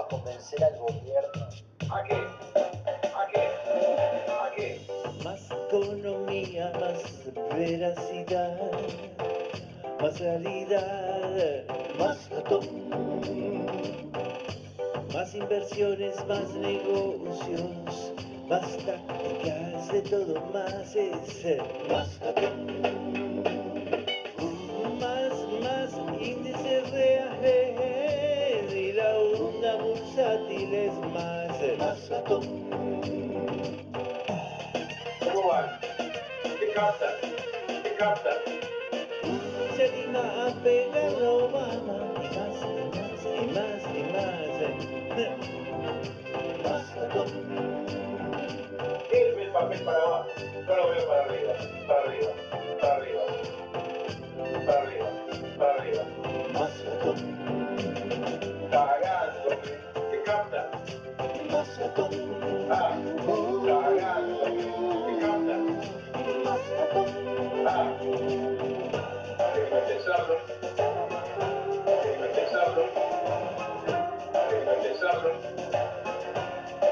a convencer al gobierno. ¿A qué? ¿A qué? ¿A qué? Más economía, más veracidad, más realidad, más ratón. Más inversiones, más negocios, más tácticas, de todo más es más ratón. Más índices reales y la onda bursátil es más ratón. ¿Cómo van? ¿Qué captan? ¿Qué captan? Se anima a pegar a Obama y más, y más, y más, y más. Más ratón. Él ve el papel para abajo, yo lo veo para arriba, para arriba, para arriba, para arriba, para arriba. Más ratón. Cagándome, ¿qué captan? Más ratón. Cagándome, ¿qué captan? Más ratón. Déjenme pensarlo, déjenme pensarlo, déjenme pensarlo,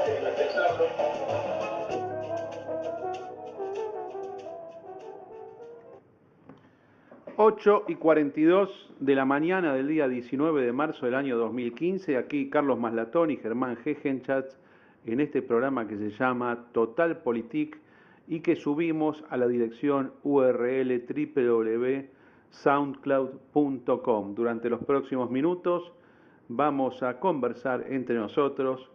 déjenme pensarlo. 8:42 de la mañana del día 19 de marzo del año 2015, aquí Carlos Maslatón y Germán Gegenchatz en este programa que se llama Total Politik y que subimos a la dirección URL www.soundcloud.com. Durante los próximos minutos vamos a conversar entre nosotros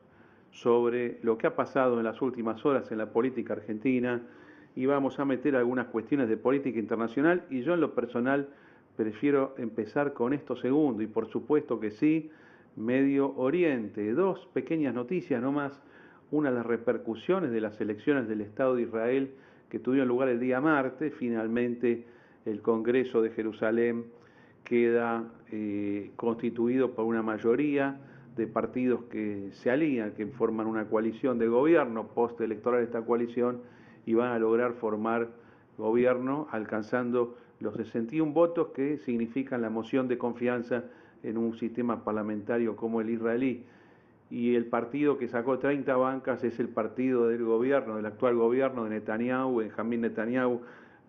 sobre lo que ha pasado en las últimas horas en la política argentina y vamos a meter algunas cuestiones de política internacional y yo en lo personal prefiero empezar con esto segundo y por supuesto que sí, Medio Oriente. Dos pequeñas noticias nomás, una las repercusiones de las elecciones del Estado de Israel que tuvieron lugar el día martes, finalmente el Congreso de Jerusalén queda constituido por una mayoría de partidos que se alían, que forman una coalición de gobierno postelectoral esta coalición y van a lograr formar gobierno alcanzando los 61 votos que significan la moción de confianza en un sistema parlamentario como el israelí. Y el partido que sacó 30 bancas es el partido del gobierno, del actual gobierno de Netanyahu, Benjamín Netanyahu,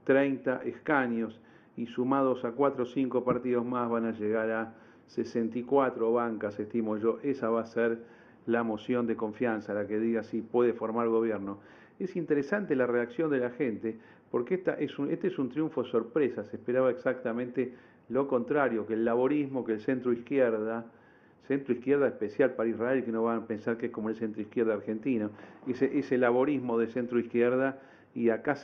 30 escaños y sumados a 4 o 5 partidos más van a llegar a 64 bancas, estimo yo. Esa va a ser la moción de confianza, la que diga si puede formar gobierno. Es interesante la reacción de la gente, porque este es un triunfo sorpresa, se esperaba exactamente lo contrario, que el laborismo, que el centro izquierda especial para Israel, que no van a pensar que es como el centro izquierda argentino, ese laborismo de centro izquierda, y acá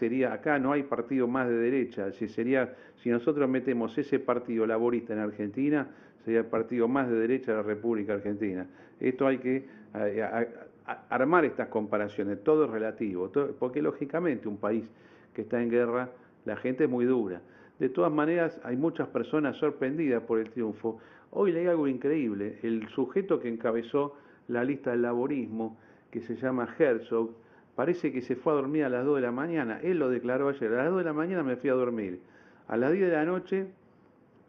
no hay partido más de derecha, si nosotros metemos ese partido laborista en Argentina, sería el partido más de derecha de la República Argentina. Esto hay que armar estas comparaciones, todo es relativo, porque lógicamente un país que está en guerra, la gente es muy dura. De todas maneras, hay muchas personas sorprendidas por el triunfo. Hoy leí algo increíble, el sujeto que encabezó la lista del laborismo, que se llama Herzog, parece que se fue a dormir a las 2 de la mañana, él lo declaró ayer, a las 2 de la mañana me fui a dormir, a las 10 de la noche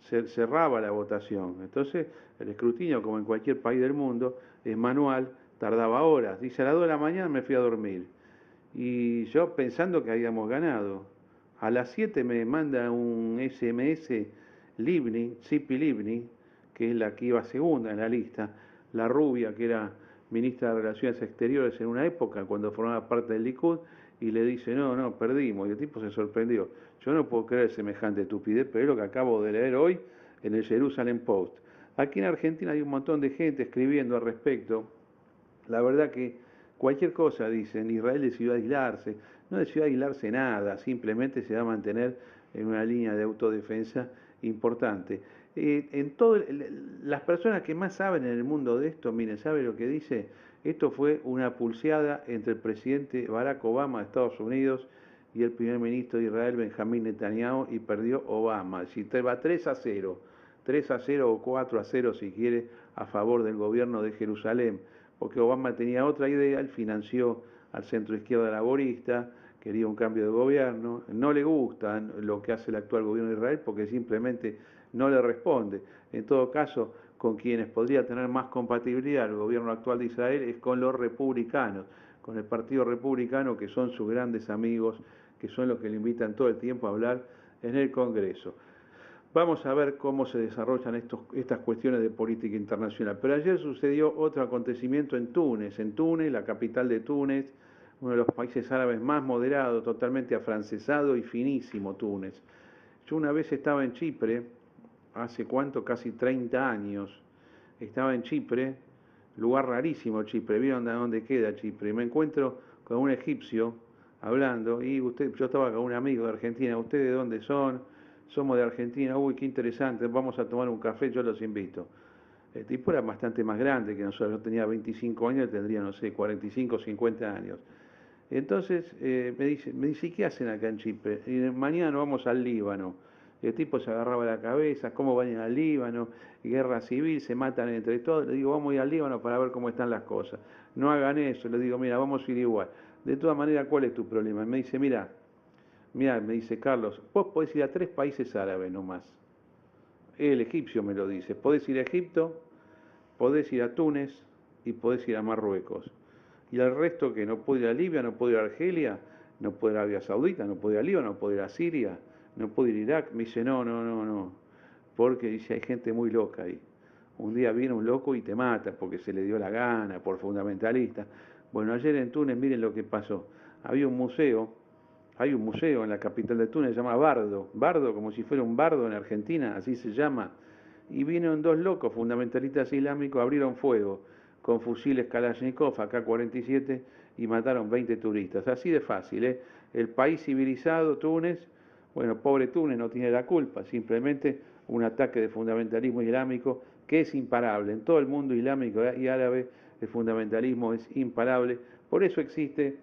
se cerraba la votación, entonces el escrutinio, como en cualquier país del mundo, es manual, tardaba horas, dice a las 2 de la mañana me fui a dormir, y yo pensando que habíamos ganado, a las 7 me manda un SMS Livni, Tzipi Livni, que es la que iba segunda en la lista, la rubia que era ministra de Relaciones Exteriores en una época cuando formaba parte del Likud, y le dice, no, perdimos, y el tipo se sorprendió. Yo no puedo creer semejante estupidez, pero es lo que acabo de leer hoy en el Jerusalem Post. Aquí en Argentina hay un montón de gente escribiendo al respecto. La verdad que cualquier cosa, dicen, Israel decidió aislarse. No decidió aislarse nada, simplemente se va a mantener en una línea de autodefensa importante. Las personas que más saben en el mundo de esto, miren, ¿sabe lo que dice? Esto fue una pulseada entre el presidente Barack Obama de Estados Unidos y el primer ministro de Israel, Benjamín Netanyahu, y perdió Obama. Si te va 3-0, 3-0 o 4-0 si quiere, a favor del gobierno de Jerusalén, porque Obama tenía otra idea, él financió al centro izquierda laborista, quería un cambio de gobierno, no le gusta lo que hace el actual gobierno de Israel porque simplemente no le responde. En todo caso, con quienes podría tener más compatibilidad el gobierno actual de Israel es con los republicanos, con el Partido Republicano, que son sus grandes amigos, que son los que le invitan todo el tiempo a hablar en el Congreso. Vamos a ver cómo se desarrollan estas cuestiones de política internacional. Pero ayer sucedió otro acontecimiento en Túnez, la capital de Túnez, uno de los países árabes más moderados, totalmente afrancesado y finísimo Túnez. Yo una vez estaba en Chipre, hace cuánto, casi 30 años, estaba en Chipre, lugar rarísimo Chipre, ¿vieron de dónde queda Chipre? Me encuentro con un egipcio hablando, y yo estaba con un amigo de Argentina, ¿ustedes de dónde son? Somos de Argentina, uy, qué interesante, vamos a tomar un café, yo los invito. El tipo era bastante más grande que nosotros, yo tenía 25 años, él tendría, no sé, 45, 50 años. Entonces me dice, ¿y qué hacen acá en Chipre? Y mañana nos vamos al Líbano. El tipo se agarraba la cabeza, ¿cómo van a ir al Líbano? Guerra civil, se matan entre todos. Le digo, vamos a ir al Líbano para ver cómo están las cosas. No hagan eso. Le digo, mira, vamos a ir igual. De todas maneras, ¿cuál es tu problema? Me dice, mira, me dice Carlos, vos podés ir a 3 países árabes nomás. El egipcio me lo dice. Podés ir a Egipto, podés ir a Túnez y podés ir a Marruecos. Y al resto que no puede ir a Libia, no puede ir a Argelia, no puede ir a Arabia Saudita, no puede ir a Líbano, no puede ir a Siria, no puede ir a Irak. Me dice, no, porque dice, hay gente muy loca ahí. Un día viene un loco y te mata porque se le dio la gana, por fundamentalista. Bueno, ayer en Túnez, miren lo que pasó. Había un museo, hay un museo en la capital de Túnez, se llama Bardo como si fuera un bardo en Argentina, así se llama. Y vinieron 2 locos fundamentalistas islámicos, abrieron fuego con fusiles Kalashnikov, AK-47, y mataron 20 turistas. Así de fácil, ¿eh? El país civilizado, Túnez, bueno, pobre Túnez no tiene la culpa, simplemente un ataque de fundamentalismo islámico que es imparable. En todo el mundo islámico y árabe el fundamentalismo es imparable. Por eso existe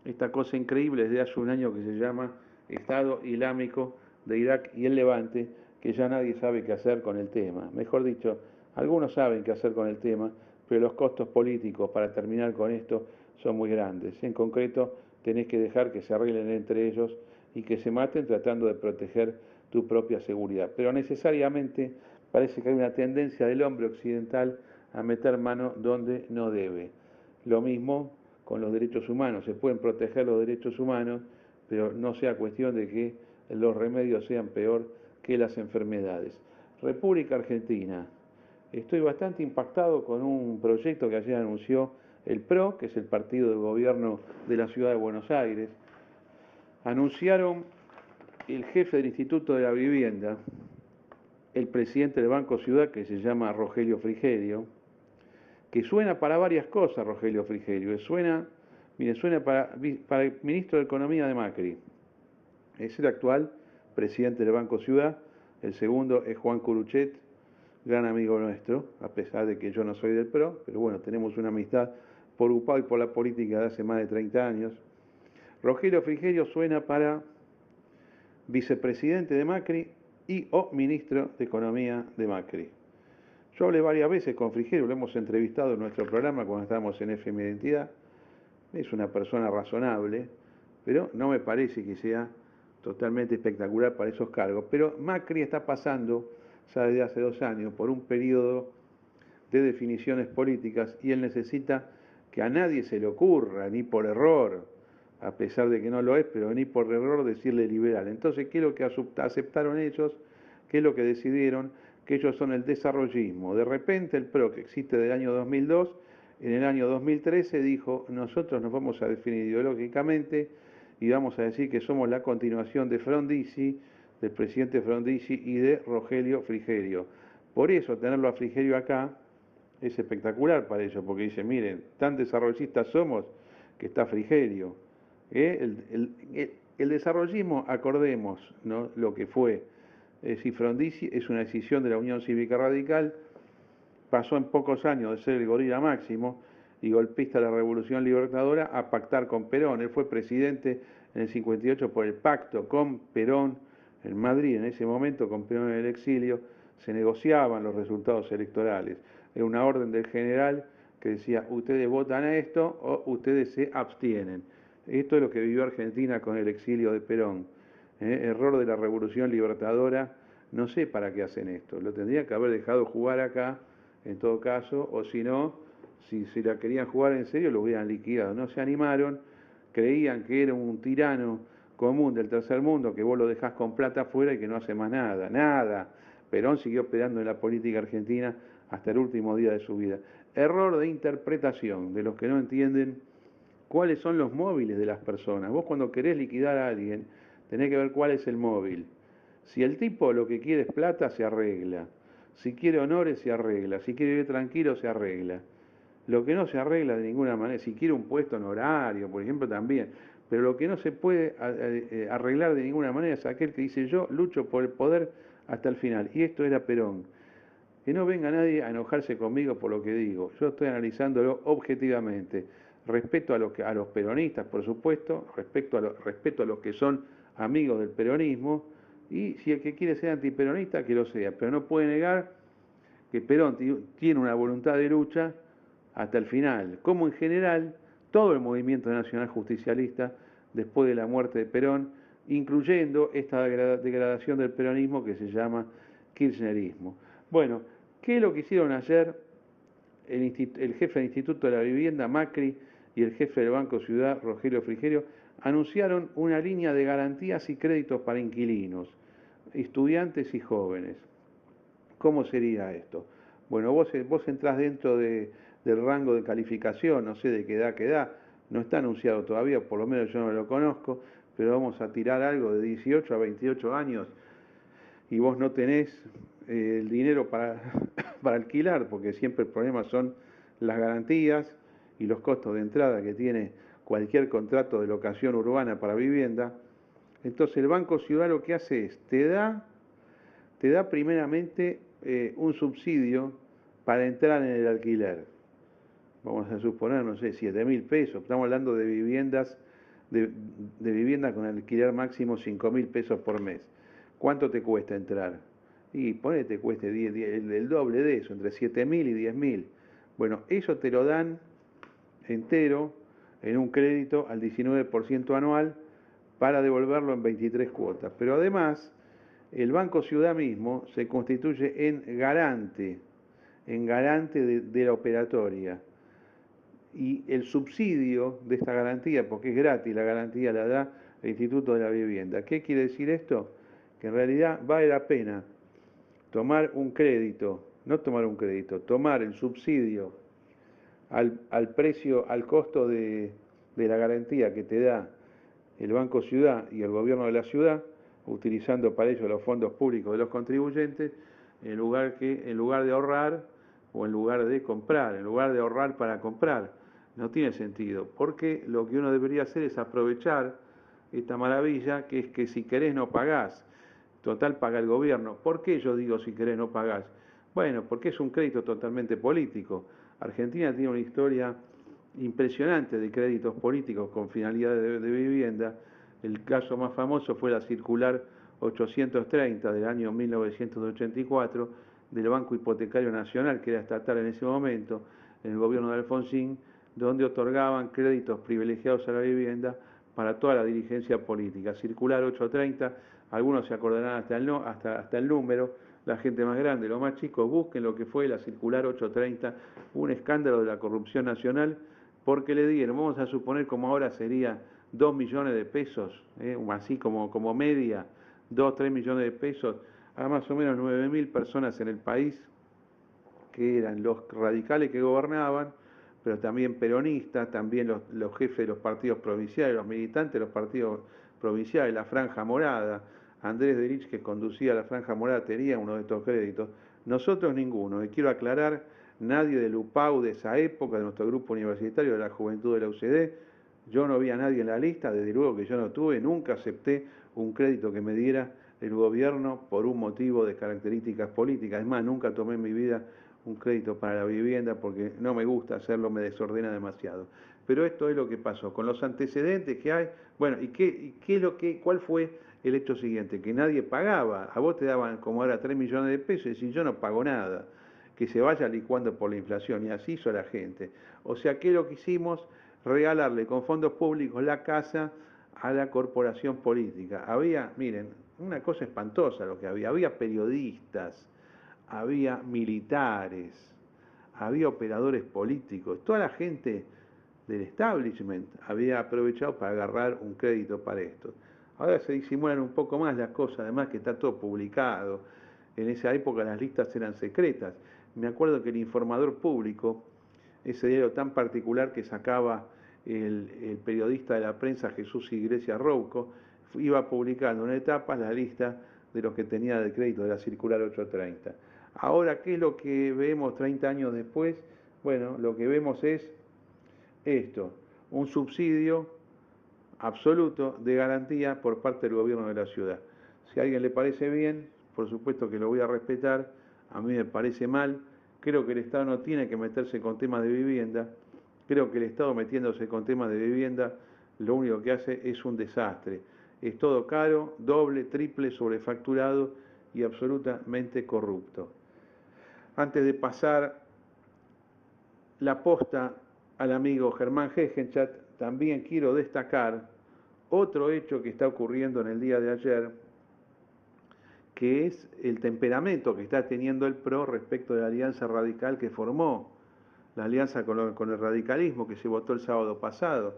esta cosa increíble desde hace un año que se llama Estado Islámico de Irak y el Levante, que ya nadie sabe qué hacer con el tema. Mejor dicho, algunos saben qué hacer con el tema, pero los costos políticos para terminar con esto son muy grandes. En concreto, tenés que dejar que se arreglen entre ellos y que se maten tratando de proteger tu propia seguridad. Pero necesariamente parece que hay una tendencia del hombre occidental a meter mano donde no debe. Lo mismo con los derechos humanos. Se pueden proteger los derechos humanos, pero no sea cuestión de que los remedios sean peor que las enfermedades. República Argentina. Estoy bastante impactado con un proyecto que ayer anunció el PRO, que es el partido de gobierno de la ciudad de Buenos Aires. Anunciaron el jefe del Instituto de la Vivienda, el presidente del Banco Ciudad, que se llama Rogelio Frigerio, que suena para varias cosas, Rogelio Frigerio. Suena para el ministro de Economía de Macri. Es el actual presidente del Banco Ciudad. El segundo es Juan Curuchet, gran amigo nuestro, a pesar de que yo no soy del PRO, pero bueno, tenemos una amistad por UPA y por la política de hace más de 30 años. Rogelio Frigerio suena para vicepresidente de Macri y o ministro de Economía de Macri. Yo hablé varias veces con Frigerio, lo hemos entrevistado en nuestro programa cuando estábamos en FM Identidad. Es una persona razonable, pero no me parece que sea totalmente espectacular para esos cargos. Pero Macri está pasando, ya desde hace 2 años, por un periodo de definiciones políticas y él necesita que a nadie se le ocurra, ni por error, a pesar de que no lo es, pero ni por error decirle liberal. Entonces, ¿qué es lo que aceptaron ellos? ¿Qué es lo que decidieron? Que ellos son el desarrollismo. De repente el PRO, que existe del año 2002, en el año 2013 dijo, nosotros nos vamos a definir ideológicamente y vamos a decir que somos la continuación de Frondizi, del presidente Frondizi y de Rogelio Frigerio. Por eso tenerlo a Frigerio acá es espectacular para ellos, porque dicen, miren, tan desarrollistas somos que está Frigerio. El desarrollismo, acordemos, ¿no?, lo que fue. Si Frondizi es una decisión de la Unión Cívica Radical, pasó en pocos años de ser el gorila máximo y golpista de la Revolución Libertadora a pactar con Perón. Él fue presidente en el 58 por el pacto con Perón en Madrid. En ese momento, con Perón en el exilio, se negociaban los resultados electorales. Era una orden del general que decía, ustedes votan a esto o ustedes se abstienen. Esto es lo que vivió Argentina con el exilio de Perón. Error de la Revolución Libertadora, no sé para qué hacen esto. Lo tendría que haber dejado jugar acá en todo caso, o si no, si la querían jugar en serio, lo hubieran liquidado. No se animaron, creían que era un tirano común del tercer mundo, que vos lo dejás con plata afuera y que no hace más nada, nada. Perón siguió operando en la política argentina hasta el último día de su vida. Error de interpretación de los que no entienden cuáles son los móviles de las personas. Vos cuando querés liquidar a alguien, tenés que ver cuál es el móvil. Si el tipo lo que quiere es plata, se arregla. Si quiere honores, se arregla. Si quiere vivir tranquilo, se arregla. Lo que no se arregla de ninguna manera, si quiere un puesto honorario, por ejemplo, también. Pero lo que no se puede arreglar de ninguna manera es aquel que dice yo lucho por el poder hasta el final. Y esto era Perón. Que no venga nadie a enojarse conmigo por lo que digo. Yo estoy analizándolo objetivamente. Respeto a los peronistas, por supuesto, respeto a los que son amigos del peronismo, y si el que quiere ser antiperonista, que lo sea. Pero no puede negar que Perón tiene una voluntad de lucha hasta el final, como en general todo el movimiento nacional justicialista después de la muerte de Perón, incluyendo esta degradación del peronismo que se llama kirchnerismo. Bueno, ¿qué es lo que hicieron ayer el jefe del Instituto de la Vivienda, Macri, y el jefe del Banco Ciudad, Rogelio Frigerio? Anunciaron una línea de garantías y créditos para inquilinos, estudiantes y jóvenes. ¿Cómo sería esto? Bueno, vos entrás dentro del rango de calificación, no sé de qué edad, no está anunciado todavía, por lo menos yo no lo conozco, pero vamos a tirar algo de 18 a 28 años y vos no tenés el dinero para, para alquilar, porque siempre el problema son las garantías y los costos de entrada que tiene cualquier contrato de locación urbana para vivienda. Entonces el Banco Ciudad lo que hace es, te da primeramente un subsidio para entrar en el alquiler. Vamos a suponer, no sé, 7.000 pesos. Estamos hablando de viviendas, de viviendas con alquiler máximo 5.000 pesos por mes. ¿Cuánto te cuesta entrar? Y ponete, cueste el doble de eso, entre 7.000 y 10.000. Bueno, eso te lo dan entero en un crédito al 19% anual para devolverlo en 23 cuotas. Pero además, el Banco Ciudad mismo se constituye en garante de la operatoria. Y el subsidio de esta garantía, porque es gratis, la garantía la da el Instituto de la Vivienda. ¿Qué quiere decir esto? Que en realidad vale la pena tomar un crédito, no tomar un crédito, tomar el subsidio al precio, al costo de la garantía que te da el Banco Ciudad y el gobierno de la ciudad, utilizando para ello los fondos públicos de los contribuyentes, en lugar de ahorrar o en lugar de comprar, en lugar de ahorrar para comprar. No tiene sentido, porque lo que uno debería hacer es aprovechar esta maravilla, que es que si querés no pagás, total paga el gobierno. ¿Por qué yo digo si querés no pagás? Bueno, porque es un crédito totalmente político. Argentina tiene una historia impresionante de créditos políticos con finalidad de vivienda. El caso más famoso fue la circular 830 del año 1984 del Banco Hipotecario Nacional, que era estatal en ese momento, en el gobierno de Alfonsín, donde otorgaban créditos privilegiados a la vivienda para toda la dirigencia política. Circular 830, algunos se acordarán hasta el número, la gente más grande, los más chicos, busquen lo que fue la circular 830, un escándalo de la corrupción nacional, porque le dieron, vamos a suponer como ahora sería 2 millones de pesos, así como media, 2, 3 millones de pesos, a más o menos 9.000 personas en el país, que eran los radicales que gobernaban, pero también peronistas, también los jefes de los partidos provinciales, los militantes de los partidos provinciales, la Franja Morada. Andrés Derich, que conducía la Franja Morada, tenía uno de estos créditos. Nosotros ninguno. Y quiero aclarar, nadie del UPAU de esa época, de nuestro grupo universitario, de la juventud de la UCD, yo no vi a nadie en la lista, desde luego que yo no tuve, nunca acepté un crédito que me diera el gobierno por un motivo de características políticas. Es más, nunca tomé en mi vida un crédito para la vivienda porque no me gusta hacerlo, me desordena demasiado. Pero esto es lo que pasó, con los antecedentes que hay. Bueno, ¿cuál fue el hecho siguiente? Que nadie pagaba, a vos te daban como ahora 3 millones de pesos y decís, yo no pago nada, que se vaya licuando por la inflación, y así hizo la gente. O sea, ¿qué es lo que hicimos? Regalarle con fondos públicos la casa a la corporación política. Había, miren, una cosa espantosa lo que había periodistas, había militares, había operadores políticos, toda la gente del establishment había aprovechado para agarrar un crédito para esto. Ahora se disimulan un poco más las cosas, además que está todo publicado. En esa época las listas eran secretas. Me acuerdo que el Informador Público, ese diario tan particular que sacaba el periodista de la prensa Jesús Iglesias Rouco, iba publicando en etapas la lista de los que tenía de crédito de la circular 830. Ahora, ¿qué es lo que vemos 30 años después? Bueno, lo que vemos es esto, un subsidio absoluto de garantía por parte del gobierno de la ciudad. Si a alguien le parece bien, por supuesto que lo voy a respetar, a mí me parece mal, creo que el Estado no tiene que meterse con temas de vivienda, creo que el Estado metiéndose con temas de vivienda lo único que hace es un desastre. Es todo caro, doble, triple, sobrefacturado y absolutamente corrupto. Antes de pasar la posta al amigo Germán Hegenchat, también quiero destacar otro hecho que está ocurriendo en el día de ayer, que es el temperamento que está teniendo el PRO respecto de la alianza radical que formó, la alianza con el radicalismo que se votó el sábado pasado.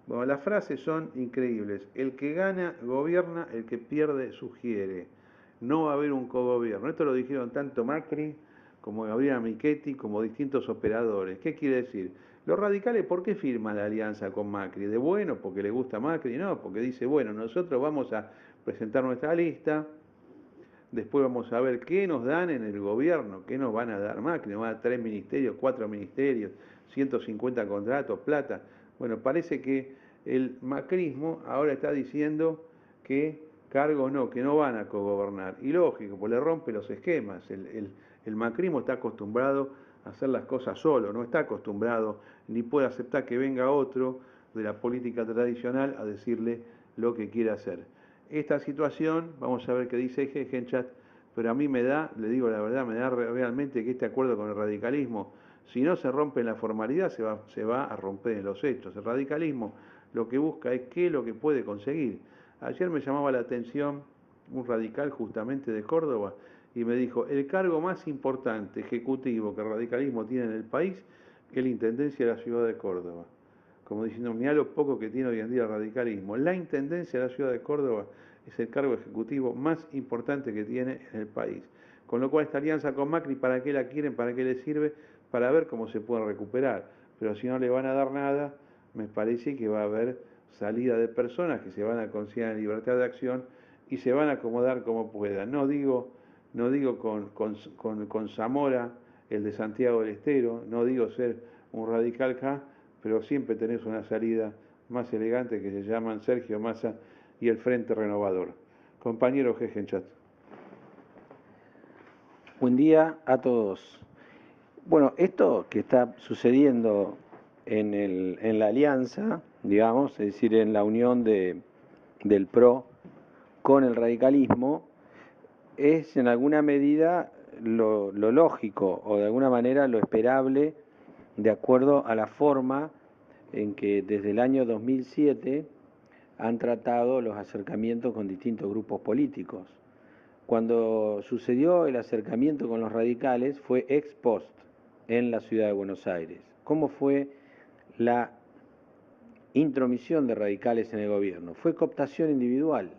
Bueno, las frases son increíbles. El que gana gobierna, el que pierde sugiere. No va a haber un cogobierno. Esto lo dijeron tanto Macri como Gabriela Michetti, como distintos operadores. ¿Qué quiere decir? Los radicales, ¿por qué firman la alianza con Macri? ¿De bueno? ¿Porque le gusta Macri? No, porque dice, bueno, nosotros vamos a presentar nuestra lista, después vamos a ver qué nos dan en el gobierno, qué nos van a dar Macri, nos van a dar 3 ministerios, 4 ministerios, 150 contratos, plata. Bueno, parece que el macrismo ahora está diciendo que cargos no, que no van a cogobernar. Y lógico, pues le rompe los esquemas. El macrismo está acostumbrado a hacer las cosas solo, no está acostumbrado ni puede aceptar que venga otro de la política tradicional a decirle lo que quiere hacer. Esta situación, vamos a ver qué dice Hegenchat, pero a mí me da, le digo la verdad, me da realmente que este acuerdo con el radicalismo, si no se rompe en la formalidad, se va a romper en los hechos. El radicalismo lo que busca es qué es lo que puede conseguir. Ayer me llamaba la atención un radical justamente de Córdoba y me dijo, el cargo más importante ejecutivo que el radicalismo tiene en el país es la Intendencia de la Ciudad de Córdoba. Como diciendo, mirá lo poco que tiene hoy en día el radicalismo. La Intendencia de la Ciudad de Córdoba es el cargo ejecutivo más importante que tiene en el país. Con lo cual esta alianza con Macri, ¿para qué la quieren? ¿Para qué le sirve? Para ver cómo se puede recuperar. Pero si no le van a dar nada, me parece que va a haber salida de personas que se van a considerar en libertad de acción y se van a acomodar como puedan. No digo con Zamora, el de Santiago del Estero, no digo ser un radical acá, pero siempre tenés una salida más elegante que se llaman Sergio Massa y el Frente Renovador. Compañero Hegenchat. Buen día a todos. Bueno, esto que está sucediendo en la alianza, digamos, es decir, en la unión del PRO con el radicalismo, es en alguna medida lo lógico o de alguna manera lo esperable de acuerdo a la forma en que desde el año 2007 han tratado los acercamientos con distintos grupos políticos. Cuando sucedió el acercamiento con los radicales fue ex post en la ciudad de Buenos Aires. ¿Cómo fue la intromisión de radicales en el gobierno? Fue cooptación individual.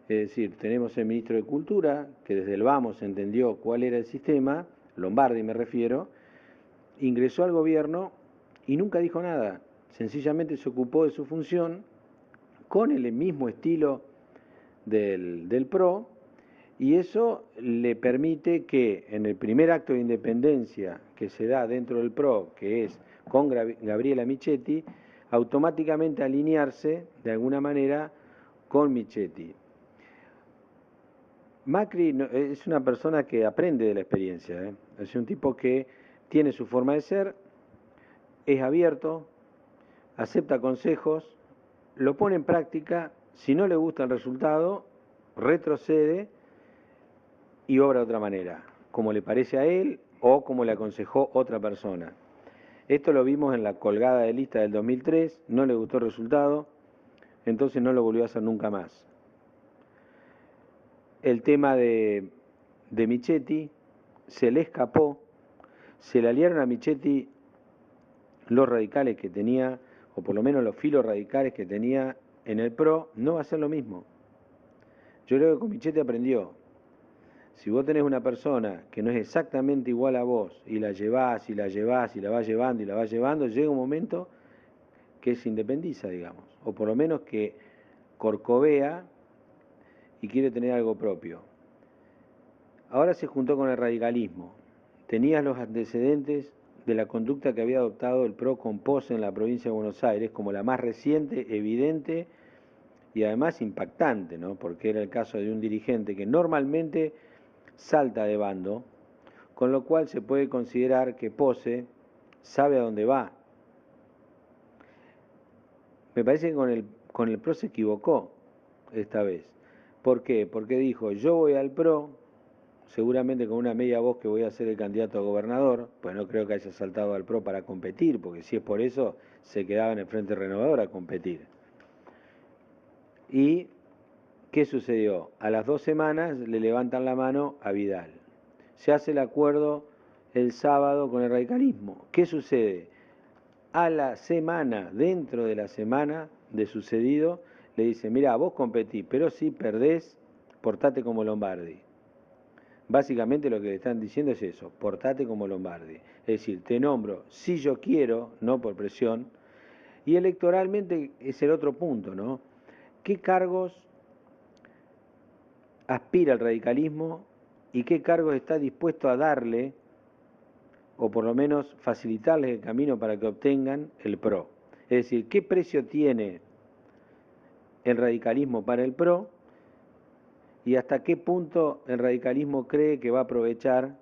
Es decir, tenemos el ministro de Cultura, que desde el vamos entendió cuál era el sistema, Lombardi me refiero, ingresó al gobierno y nunca dijo nada. Sencillamente se ocupó de su función con el mismo estilo del PRO, y eso le permite que en el primer acto de independencia que se da dentro del PRO, que es con Gabriela Michetti, automáticamente alinearse de alguna manera con Michetti. Macri es una persona que aprende de la experiencia, es un tipo que tiene su forma de ser, es abierto, acepta consejos, lo pone en práctica, si no le gusta el resultado, retrocede y obra de otra manera, como le parece a él o como le aconsejó otra persona. Esto lo vimos en la colgada de lista del 2003, no le gustó el resultado, entonces no lo volvió a hacer nunca más. El tema de Michetti se le escapó, se le aliaron a Michetti los radicales que tenía, o por lo menos los filos radicales que tenía en el PRO, no va a ser lo mismo. Yo creo que con Michetti aprendió. Si vos tenés una persona que no es exactamente igual a vos y la llevás y la llevás y la vas llevando y la vas llevando, llega un momento que se independiza, digamos, o por lo menos que corcovea y quiere tener algo propio. Ahora se juntó con el radicalismo. Tenías los antecedentes de la conducta que había adoptado el PRO con Pose en la provincia de Buenos Aires como la más reciente, evidente y además impactante, ¿no? Porque era el caso de un dirigente que normalmente salta de bando, con lo cual se puede considerar que Pose sabe a dónde va. Me parece que con el PRO se equivocó esta vez. ¿Por qué? Porque dijo, yo voy al PRO, seguramente con una media voz que voy a ser el candidato a gobernador, pues no creo que haya saltado al PRO para competir, porque si es por eso, se quedaba en el Frente Renovador a competir. ¿Y qué sucedió? A las 2 semanas le levantan la mano a Vidal. Se hace el acuerdo el sábado con el radicalismo. ¿Qué sucede? A la semana, dentro de la semana de sucedido, le dice, mira, vos competís, pero si perdés, portate como Lombardi. Básicamente lo que le están diciendo es eso, portate como Lombardi. Es decir, te nombro si yo quiero, no por presión. Y electoralmente es el otro punto, ¿no? ¿Qué cargos aspira el radicalismo y qué cargos está dispuesto a darle, o por lo menos facilitarles el camino para que obtengan el PRO? Es decir, ¿qué precio tiene el radicalismo para el PRO y hasta qué punto el radicalismo cree que va a aprovechar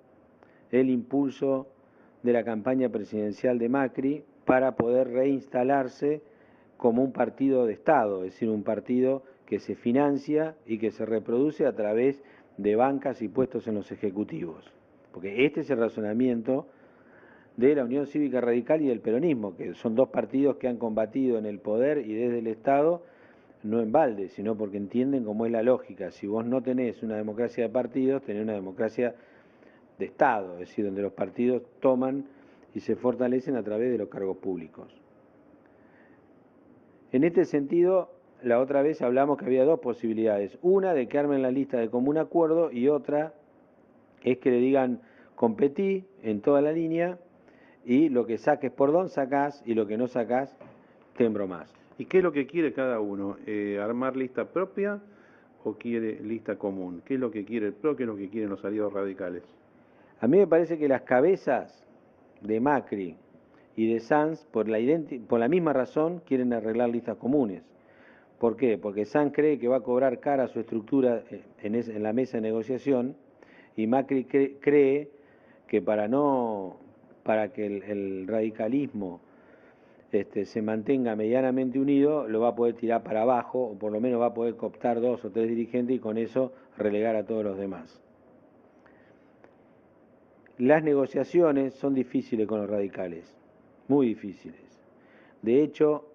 el impulso de la campaña presidencial de Macri para poder reinstalarse como un partido de Estado, es decir, un partido que se financia y que se reproduce a través de bancas y puestos en los ejecutivos? Porque este es el razonamiento de la Unión Cívica Radical y del peronismo, que son dos partidos que han combatido en el poder y desde el Estado, no en balde, sino porque entienden cómo es la lógica. Si vos no tenés una democracia de partidos, tenés una democracia de Estado, es decir, donde los partidos toman y se fortalecen a través de los cargos públicos. En este sentido, la otra vez hablamos que había dos posibilidades. Una de que armen la lista de común acuerdo y otra es que le digan competí en toda la línea y lo que saques por don sacás y lo que no sacás te embromás. ¿Y qué es lo que quiere cada uno? ¿Armar lista propia o quiere lista común? ¿Qué es lo que quiere el PRO? ¿Qué es lo que quieren los aliados radicales? A mí me parece que las cabezas de Macri y de Sanz, por la misma razón, quieren arreglar listas comunes. ¿Por qué? Porque Sanz cree que va a cobrar cara su estructura en la mesa de negociación y Macri cree que para que el radicalismo se mantenga medianamente unido, lo va a poder tirar para abajo, o por lo menos va a poder cooptar 2 o 3 dirigentes y con eso relegar a todos los demás. Las negociaciones son difíciles con los radicales, muy difíciles. De hecho,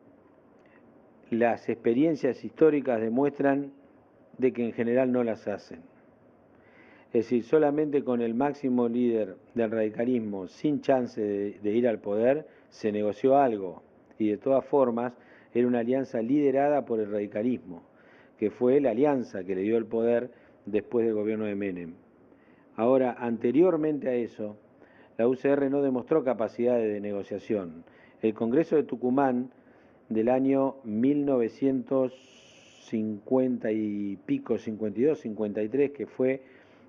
las experiencias históricas demuestran de que en general no las hacen. Es decir, solamente con el máximo líder del radicalismo, sin chance de ir al poder, se negoció algo. Y de todas formas, era una alianza liderada por el radicalismo, que fue la alianza que le dio el poder después del gobierno de Menem. Ahora, anteriormente a eso, la UCR no demostró capacidad de negociación. El Congreso de Tucumán del año 1950 y pico, 52, 53, que fue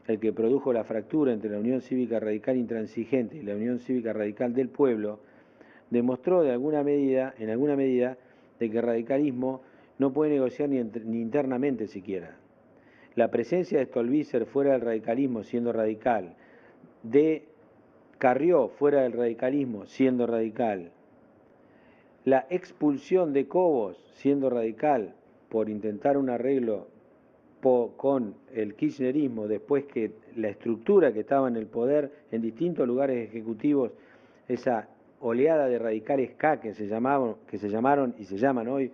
el que produjo la fractura entre la Unión Cívica Radical Intransigente y la Unión Cívica Radical del Pueblo, demostró en alguna medida, de que el radicalismo no puede negociar ni internamente siquiera. La presencia de Stolbizer fuera del radicalismo siendo radical, de Carrió fuera del radicalismo siendo radical, la expulsión de Cobos siendo radical por intentar un arreglo con el kirchnerismo después que la estructura que estaba en el poder en distintos lugares ejecutivos, esa oleada de radicales K que se llamaron y se llaman hoy,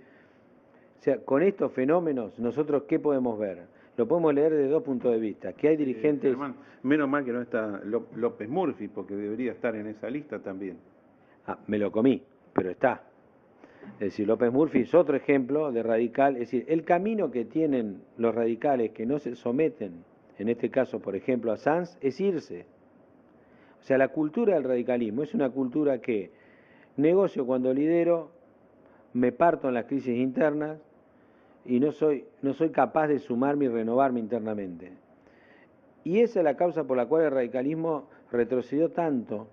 sea, con estos fenómenos, nosotros, ¿qué podemos ver? Lo podemos leer desde dos puntos de vista. Que hay dirigentes... Germán, menos mal que no está López Murphy, porque debería estar en esa lista también. Me lo comí, pero está. Es decir, López Murphy es otro ejemplo de radical. Es decir, el camino que tienen los radicales que no se someten, en este caso, por ejemplo, a Sanz, es irse. O sea, la cultura del radicalismo es una cultura que negocio cuando lidero, me parto en las crisis internas y no soy capaz de sumarme y renovarme internamente. Y esa es la causa por la cual el radicalismo retrocedió tanto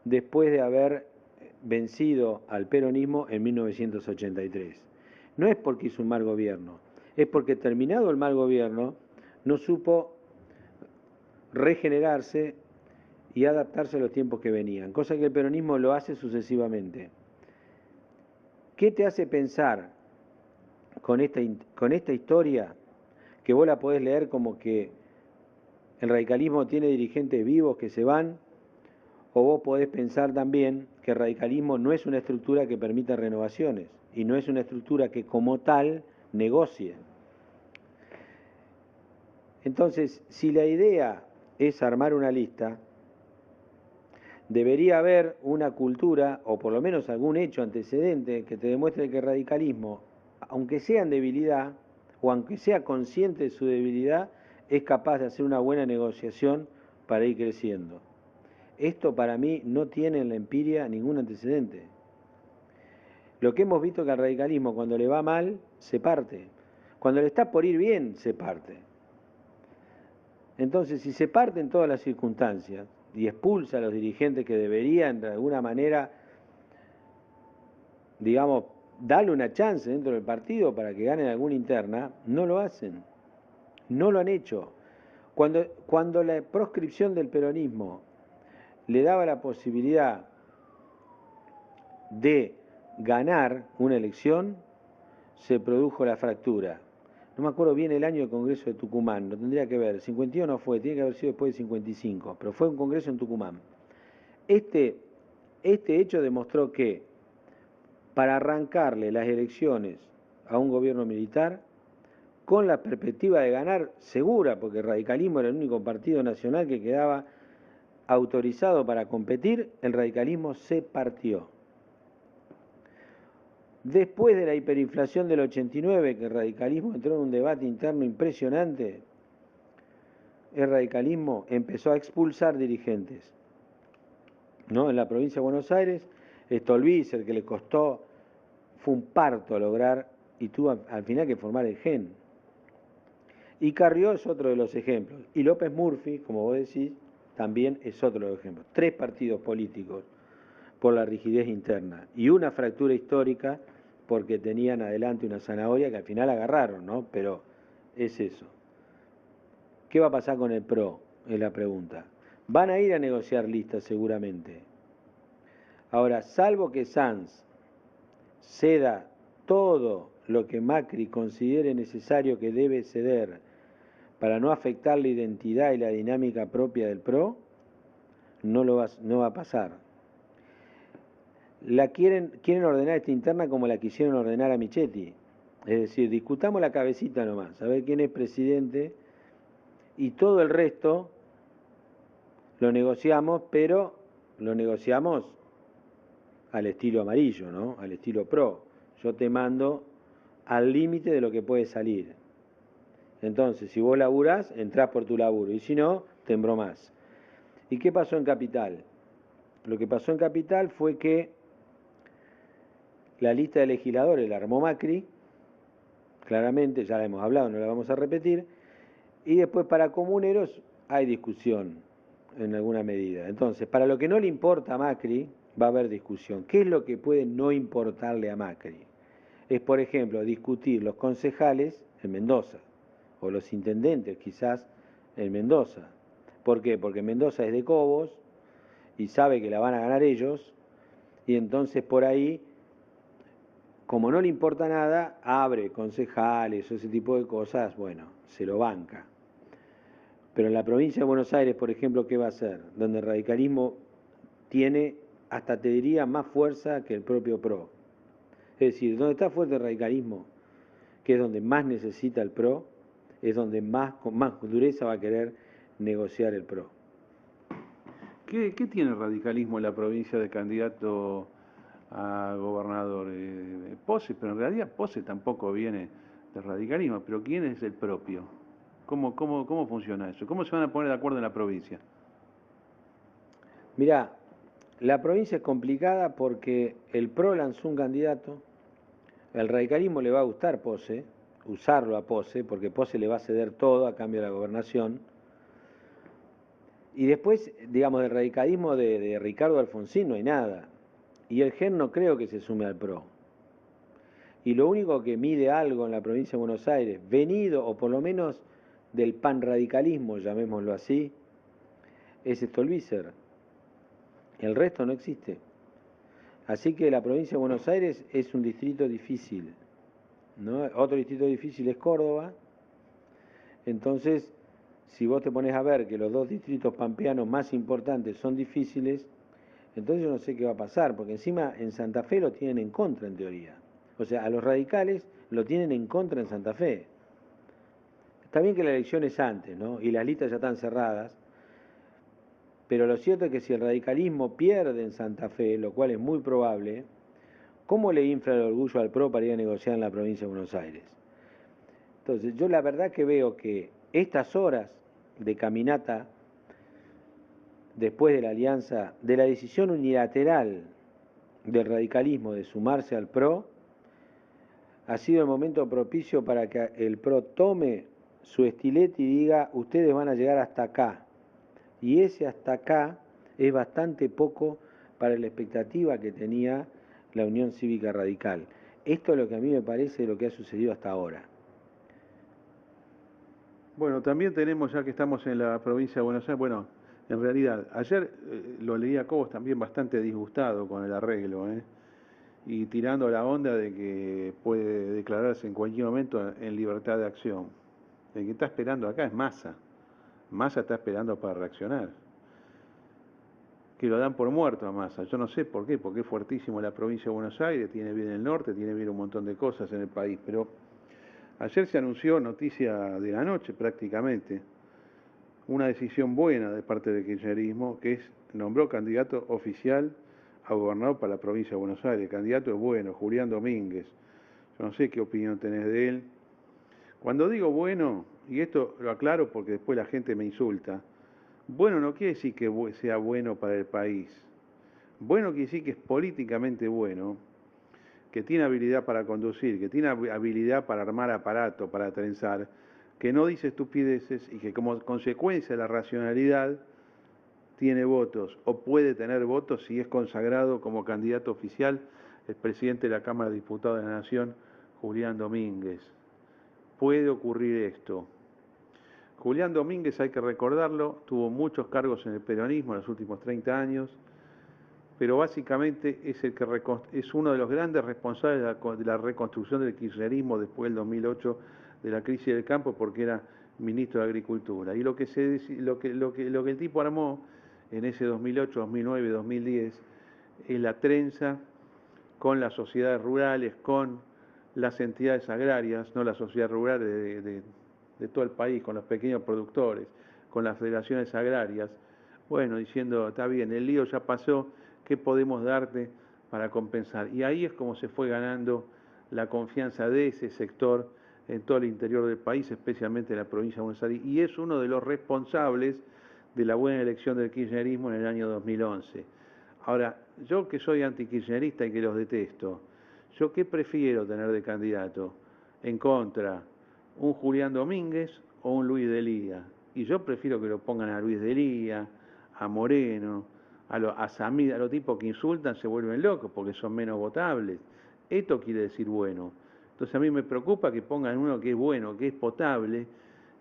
después de haber vencido al peronismo en 1983. No es porque hizo un mal gobierno, es porque terminado el mal gobierno no supo regenerarse y adaptarse a los tiempos que venían, cosa que el peronismo lo hace sucesivamente. ¿Qué te hace pensar con esta historia, que vos la podés leer como que el radicalismo tiene dirigentes vivos que se van, o vos podés pensar también que el radicalismo no es una estructura que permita renovaciones y no es una estructura que como tal negocie? Entonces, si la idea es armar una lista, debería haber una cultura, o por lo menos algún hecho antecedente que te demuestre que el radicalismo, aunque sea en debilidad, o aunque sea consciente de su debilidad, es capaz de hacer una buena negociación para ir creciendo. Esto para mí no tiene en la empiria ningún antecedente. Lo que hemos visto es que al radicalismo cuando le va mal, se parte. Cuando le está por ir bien, se parte. Entonces, si se parte en todas las circunstancias y expulsa a los dirigentes que deberían de alguna manera, digamos, darle una chance dentro del partido para que ganen alguna interna, no lo hacen. No lo han hecho. Cuando la proscripción del peronismo le daba la posibilidad de ganar una elección, se produjo la fractura. No me acuerdo bien el año del Congreso de Tucumán, lo tendría que ver, 51 no fue, tiene que haber sido después de 55, pero fue un congreso en Tucumán. Este hecho demostró que para arrancarle las elecciones a un gobierno militar, con la perspectiva de ganar segura, porque el radicalismo era el único partido nacional que quedaba autorizado para competir, el radicalismo se partió. Después de la hiperinflación del 89, que el radicalismo entró en un debate interno impresionante, el radicalismo empezó a expulsar dirigentes. ¿No? En la provincia de Buenos Aires, Stolbizer, que le costó, fue un parto lograr, y tuvo al final que formar el GEN. Y Carrió es otro de los ejemplos. Y López Murphy, como vos decís, también es otro de los ejemplos. 3 partidos políticos por la rigidez interna y una fractura histórica porque tenían adelante una zanahoria que al final agarraron, ¿no? Pero es eso. ¿Qué va a pasar con el PRO? Es la pregunta. Van a ir a negociar listas seguramente. Ahora, salvo que Sanz ceda todo lo que Macri considere necesario que debe ceder para no afectar la identidad y la dinámica propia del PRO, no va a pasar. Quieren ordenar esta interna como la quisieron ordenar a Michetti. Es decir, discutamos la cabecita nomás, a ver quién es presidente, y todo el resto lo negociamos, pero lo negociamos al estilo amarillo, ¿no? Al estilo PRO. Yo te mando al límite de lo que puede salir. Entonces, si vos laburás, entrás por tu laburo, y si no, te embromás. ¿Y qué pasó en Capital? Lo que pasó en Capital fue que la lista de legisladores la armó Macri, claramente, ya la hemos hablado, no la vamos a repetir, y después para comuneros hay discusión en alguna medida. Entonces, para lo que no le importa a Macri, va a haber discusión. ¿Qué es lo que puede no importarle a Macri? Es, por ejemplo, discutir los concejales en Mendoza, o los intendentes quizás en Mendoza. ¿Por qué? Porque Mendoza es de Cobos y sabe que la van a ganar ellos, y entonces por ahí, como no le importa nada, abre concejales o ese tipo de cosas, bueno, se lo banca. Pero en la provincia de Buenos Aires, por ejemplo, ¿qué va a hacer? Donde el radicalismo tiene, hasta te diría, más fuerza que el propio PRO. Es decir, donde está fuerte el radicalismo, que es donde más necesita el PRO, es donde con más dureza va a querer negociar el PRO. ¿Qué tiene el radicalismo en la provincia de candidato a gobernador? Pose, pero en realidad Pose tampoco viene del radicalismo, pero ¿quién es el propio? ¿Cómo funciona eso? ¿Cómo se van a poner de acuerdo en la provincia? Mirá, la provincia es complicada porque el PRO lanzó un candidato, al radicalismo le va a gustar Pose, usarlo a Pose, porque Pose le va a ceder todo a cambio de la gobernación. Y después, digamos, del radicalismo de Ricardo Alfonsín no hay nada. Y el GEN no creo que se sume al PRO. Y lo único que mide algo en la provincia de Buenos Aires, venido o por lo menos del panradicalismo, llamémoslo así, es Stolbizer. El resto no existe. Así que la provincia de Buenos Aires es un distrito difícil, ¿no? Otro distrito difícil es Córdoba. Entonces, si vos te pones a ver que los dos distritos pampeanos más importantes son difíciles, entonces yo no sé qué va a pasar, porque encima en Santa Fe lo tienen en contra en teoría. O sea, a los radicales lo tienen en contra en Santa Fe. Está bien que la elección es antes, ¿no? Y las listas ya están cerradas, pero lo cierto es que si el radicalismo pierde en Santa Fe, lo cual es muy probable, ¿cómo le infla el orgullo al PRO para ir a negociar en la provincia de Buenos Aires? Entonces, yo la verdad que veo que estas horas de caminata después de la alianza, de la decisión unilateral del radicalismo de sumarse al PRO, ha sido el momento propicio para que el PRO tome su estilete y diga, ustedes van a llegar hasta acá. Y ese hasta acá es bastante poco para la expectativa que tenía la Unión Cívica Radical. Esto es lo que a mí me parece lo que ha sucedido hasta ahora. Bueno, también tenemos, ya que estamos en la provincia de Buenos Aires, bueno, en realidad, ayer lo leí a Cobos también bastante disgustado con el arreglo, y tirando la onda de que puede declararse en cualquier momento en libertad de acción. El que está esperando acá es Massa. Massa está esperando para reaccionar. Que lo dan por muerto a Massa. Yo no sé por qué, porque es fuertísimo la provincia de Buenos Aires, tiene bien el norte, tiene bien un montón de cosas en el país, pero ayer se anunció, noticia de la noche prácticamente, una decisión buena de parte del kirchnerismo, que es nombró candidato oficial a gobernador para la provincia de Buenos Aires. El candidato es bueno, Julián Domínguez. Yo no sé qué opinión tenés de él. Cuando digo bueno, y esto lo aclaro porque después la gente me insulta, bueno no quiere decir que sea bueno para el país. Bueno quiere decir que es políticamente bueno, que tiene habilidad para conducir, que tiene habilidad para armar aparato, para trenzar, que no dice estupideces y que como consecuencia de la racionalidad tiene votos o puede tener votos si es consagrado como candidato oficial el presidente de la Cámara de Diputados de la Nación, Julián Domínguez. Puede ocurrir esto. Julián Domínguez, hay que recordarlo, tuvo muchos cargos en el peronismo en los últimos 30 años, pero básicamente es es uno de los grandes responsables de la reconstrucción del kirchnerismo después del 2008 de la crisis del campo, porque era ministro de Agricultura. Y lo que el tipo armó en ese 2008, 2009, 2010 es la trenza con las sociedades rurales, con las entidades agrarias, no las sociedades rurales de todo el país, con los pequeños productores, con las federaciones agrarias, bueno, diciendo, está bien, el lío ya pasó, ¿qué podemos darte para compensar? Y ahí es como se fue ganando la confianza de ese sector en todo el interior del país, especialmente en la provincia de Buenos Aires, y es uno de los responsables de la buena elección del kirchnerismo en el año 2011. Ahora, yo que soy antikirchnerista y que los detesto, ¿yo qué prefiero tener de candidato? En contra, ¿un Julián Domínguez o un Luis Delía? Y yo prefiero que lo pongan a Luis Delía, a Moreno, a Samid, a los tipos que insultan se vuelven locos porque son menos votables. Esto quiere decir bueno. Entonces a mí me preocupa que pongan uno que es bueno, que es potable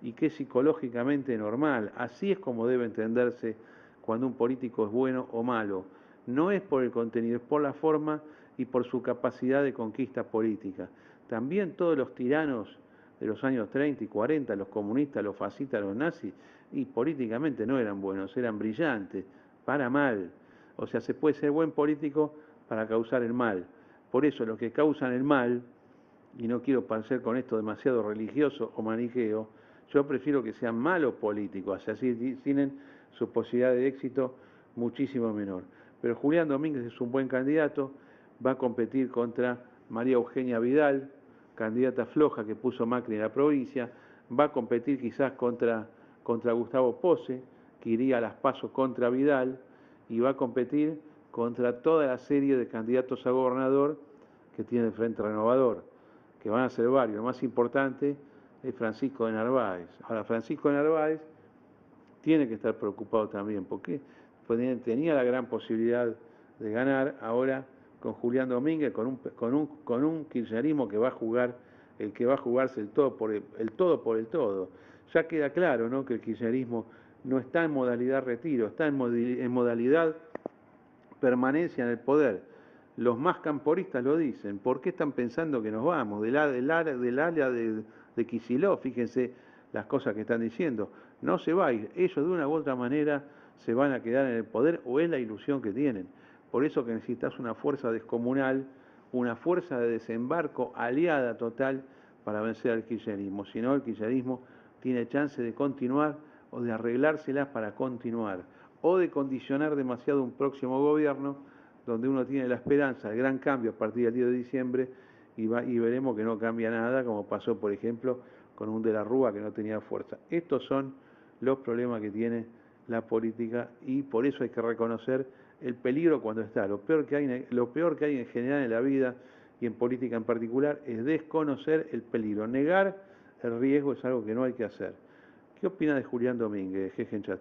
y que es psicológicamente normal. Así es como debe entenderse cuando un político es bueno o malo. No es por el contenido, es por la forma y por su capacidad de conquista política. También todos los tiranos de los años 30 y 40, los comunistas, los fascistas, los nazis, y políticamente no eran buenos, eran brillantes, para mal. O sea, se puede ser buen político para causar el mal. Por eso los que causan el mal, y no quiero parecer con esto demasiado religioso o maniqueo, yo prefiero que sean malos políticos, así tienen su posibilidad de éxito muchísimo menor. Pero Julián Domínguez es un buen candidato, va a competir contra María Eugenia Vidal, candidata floja que puso Macri en la provincia, va a competir quizás contra Gustavo Pose, que iría a las PASO contra Vidal, y va a competir contra toda la serie de candidatos a gobernador que tiene el Frente Renovador, que van a ser varios. Lo más importante es Francisco de Narváez. Ahora, Francisco de Narváez tiene que estar preocupado también, porque tenía la gran posibilidad de ganar, ahora con Julián Domínguez, con un kirchnerismo que va a jugar, el que va a jugarse el todo por el todo. Ya queda claro, ¿no?, que el kirchnerismo no está en modalidad retiro, está en modalidad permanencia en el poder. Los más camporistas lo dicen. ¿Por qué están pensando que nos vamos? Del área de Kicillof, fíjense las cosas que están diciendo. No se va a ir. Ellos de una u otra manera se van a quedar en el poder, o es la ilusión que tienen. Por eso que necesitas una fuerza descomunal, una fuerza de desembarco aliada total para vencer al kirchnerismo. Si no, el kirchnerismo tiene chance de continuar o de arreglárselas para continuar, o de condicionar demasiado un próximo gobierno donde uno tiene la esperanza de gran cambio a partir del 10 de diciembre y veremos que no cambia nada, como pasó, por ejemplo, con un de la Rúa que no tenía fuerza. Estos son los problemas que tiene la política, y por eso hay que reconocer el peligro cuando está. Lo peor que hay en general en la vida y en política en particular es desconocer el peligro. Negar el riesgo es algo que no hay que hacer. ¿Qué opina de Julián Domínguez, Jeje en Chat?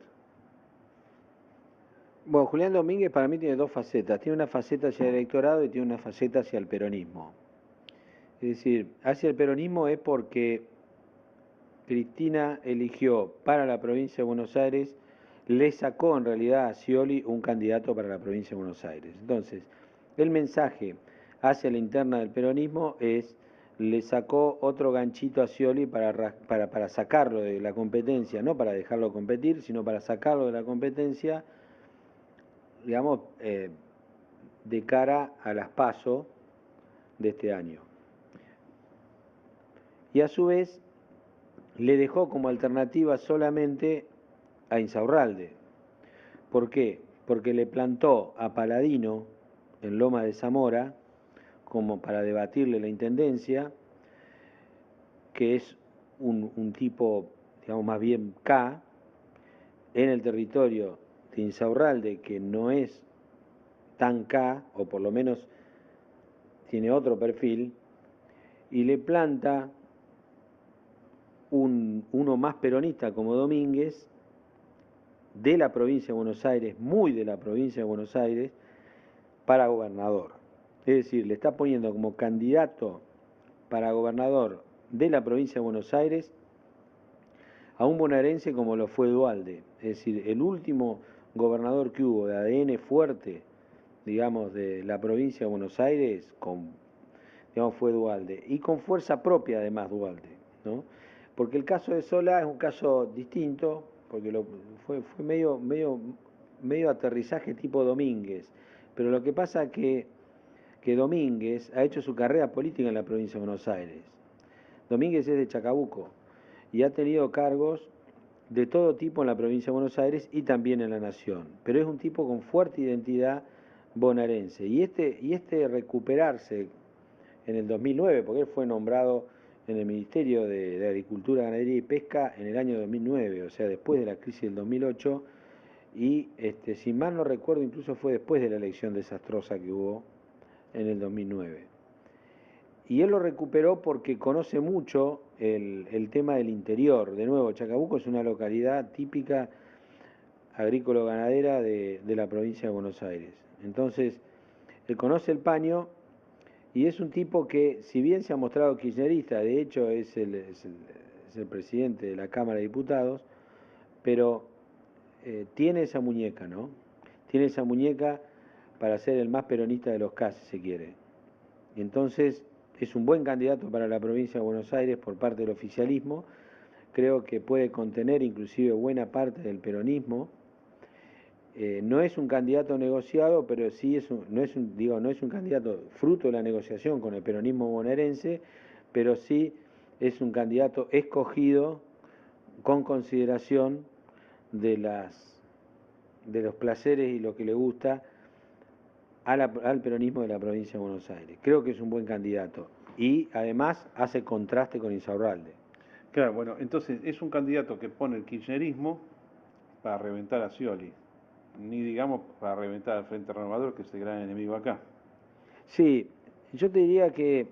Bueno, Julián Domínguez para mí tiene dos facetas. Tiene una faceta hacia el electorado y tiene una faceta hacia el peronismo. Es decir, hacia el peronismo es porque Cristina eligió para la provincia de Buenos Aires, le sacó en realidad a Scioli un candidato para la provincia de Buenos Aires. Entonces, el mensaje hacia la interna del peronismo es: le sacó otro ganchito a Scioli para sacarlo de la competencia, no para dejarlo competir, sino para sacarlo de la competencia, digamos, de cara a las PASO de este año. Y a su vez le dejó como alternativa solamente a Insaurralde. ¿Por qué? Porque le plantó a Paladino en Loma de Zamora como para debatirle la intendencia, que es un tipo, digamos, más bien K, en el territorio de Insaurralde, que no es tan K, o por lo menos tiene otro perfil, y le planta uno más peronista como Domínguez, de la provincia de Buenos Aires, muy de la provincia de Buenos Aires, para gobernador. Es decir, le está poniendo como candidato para gobernador de la provincia de Buenos Aires a un bonaerense como lo fue Duhalde. Es decir, el último gobernador que hubo de ADN fuerte, digamos, de la provincia de Buenos Aires, fue Duhalde. Y con fuerza propia además Duhalde, ¿no? Porque el caso de Solá es un caso distinto, porque fue medio aterrizaje tipo Domínguez. Pero lo que pasa es que Domínguez ha hecho su carrera política en la provincia de Buenos Aires. Domínguez es de Chacabuco y ha tenido cargos de todo tipo en la provincia de Buenos Aires y también en la Nación. Pero es un tipo con fuerte identidad bonaerense. Y este recuperarse en el 2009, porque él fue nombrado en el Ministerio de Agricultura, Ganadería y Pesca en el año 2009, o sea, después de la crisis del 2008, y si mal no recuerdo, incluso fue después de la elección desastrosa que hubo en el 2009. Y él lo recuperó porque conoce mucho el tema del interior. De nuevo, Chacabuco es una localidad típica agrícola-ganadera de la provincia de Buenos Aires. Entonces, él conoce el paño y es un tipo que, si bien se ha mostrado kirchnerista, de hecho es el presidente de la Cámara de Diputados, pero tiene esa muñeca, ¿no? Tiene esa muñeca para ser el más peronista de los casos, si se quiere. Y entonces es un buen candidato para la provincia de Buenos Aires por parte del oficialismo. Creo que puede contener inclusive buena parte del peronismo. No es un candidato negociado, pero sí no es un candidato fruto de la negociación con el peronismo bonaerense, pero sí es un candidato escogido con consideración de los placeres y lo que le gusta al peronismo de la provincia de Buenos Aires. Creo que es un buen candidato y además hace contraste con Insaurralde. Claro, bueno, entonces es un candidato que pone el kirchnerismo para reventar a Scioli, ni digamos para reventar al Frente Renovador, que es el gran enemigo acá. Sí, yo te diría que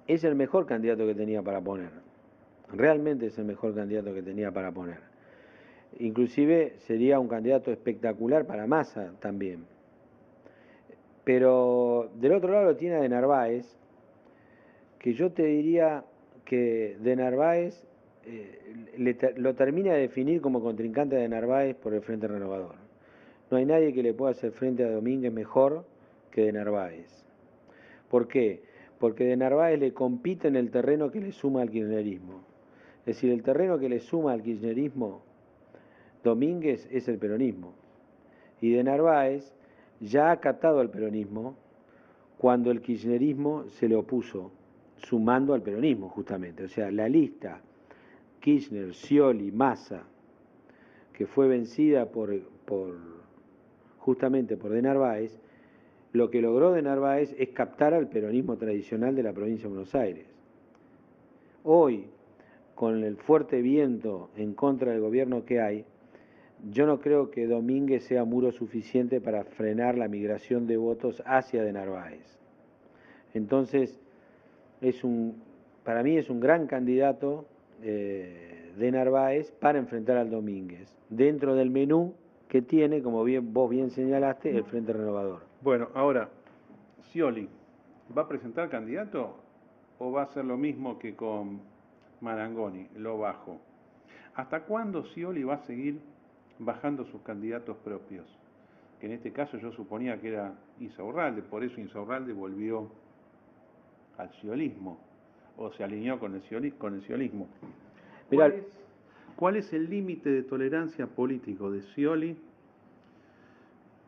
es el mejor candidato que tenía para poner. Realmente es el mejor candidato que tenía para poner. Inclusive sería un candidato espectacular para Massa también. Pero del otro lado lo tiene a De Narváez, que yo te diría que De Narváez lo termina de definir como contrincante de Narváez por el Frente Renovador. No hay nadie que le pueda hacer frente a Domínguez mejor que De Narváez. ¿Por qué? Porque De Narváez le compite en el terreno que le suma al kirchnerismo. Es decir, el terreno que le suma al kirchnerismo Domínguez es el peronismo. Y De Narváez ya ha captado al peronismo cuando el kirchnerismo se le opuso, sumando al peronismo justamente. O sea, la lista Kirchner, Scioli, Massa, que fue vencida justamente por De Narváez, lo que logró De Narváez es captar al peronismo tradicional de la provincia de Buenos Aires. Hoy, con el fuerte viento en contra del gobierno que hay, yo no creo que Domínguez sea muro suficiente para frenar la migración de votos hacia De Narváez. Entonces, para mí es un gran candidato De Narváez para enfrentar al Domínguez, dentro del menú que tiene, como vos bien señalaste, el Frente Renovador. Bueno, ahora, Scioli, ¿va a presentar candidato o va a hacer lo mismo que con Marangoni, lo bajo? ¿Hasta cuándo Scioli va a seguir bajando sus candidatos propios? Que en este caso yo suponía que era Insaurralde, por eso Insaurralde volvió al sciolismo, o se alineó con el sciolismo. ¿Cuál es el límite de tolerancia político de Scioli?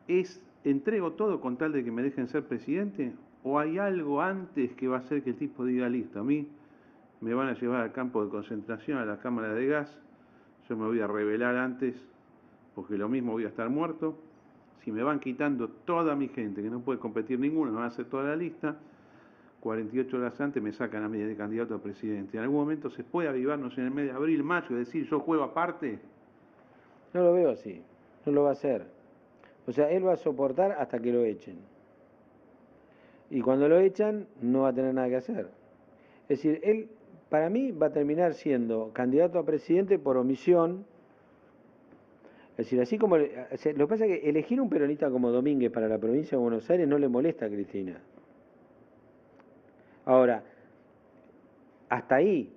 ¿Es entrego todo con tal de que me dejen ser presidente? ¿O hay algo antes que va a hacer que el tipo diga, listo, a mí me van a llevar al campo de concentración, a la cámara de gas, yo me voy a rebelar antes, porque lo mismo voy a estar muerto? Si me van quitando toda mi gente, que no puede competir ninguno, me van a hacer toda la lista, 48 horas antes me sacan a mí de candidato a presidente. ¿En algún momento se puede avivarnos en el mes de abril, mayo, y decir yo juego aparte? No lo veo así, no lo va a hacer. O sea, él va a soportar hasta que lo echen. Y cuando lo echan, no va a tener nada que hacer. Es decir, él, para mí, va a terminar siendo candidato a presidente por omisión. Es decir, así como... lo que pasa es que elegir un peronista como Domínguez para la provincia de Buenos Aires no le molesta a Cristina. Ahora, hasta ahí,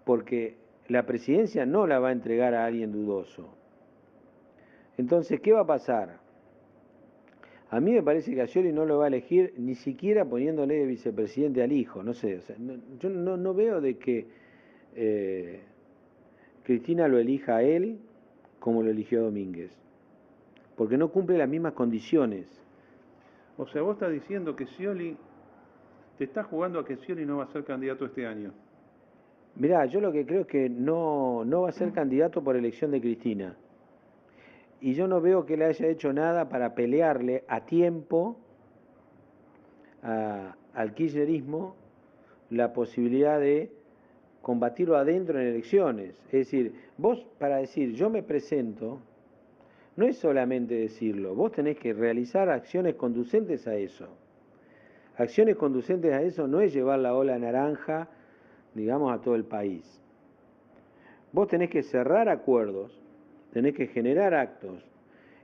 porque la presidencia no la va a entregar a alguien dudoso. Entonces, ¿qué va a pasar? A mí me parece que a Scioli no lo va a elegir ni siquiera poniéndole de vicepresidente al hijo, no sé, o sea, yo no veo de que Cristina lo elija a él como lo eligió Domínguez, porque no cumple las mismas condiciones. O sea, vos estás diciendo que Scioli, te estás jugando a que Scioli no va a ser candidato este año. Mirá, yo lo que creo es que no va a ser candidato por elección de Cristina. Y yo no veo que le haya hecho nada para pelearle a tiempo al kirchnerismo la posibilidad de combatirlo adentro en elecciones. Es decir, vos para decir yo me presento, no es solamente decirlo, vos tenés que realizar acciones conducentes a eso. Acciones conducentes a eso no es llevar la ola naranja, digamos, a todo el país. Vos tenés que cerrar acuerdos, tenés que generar actos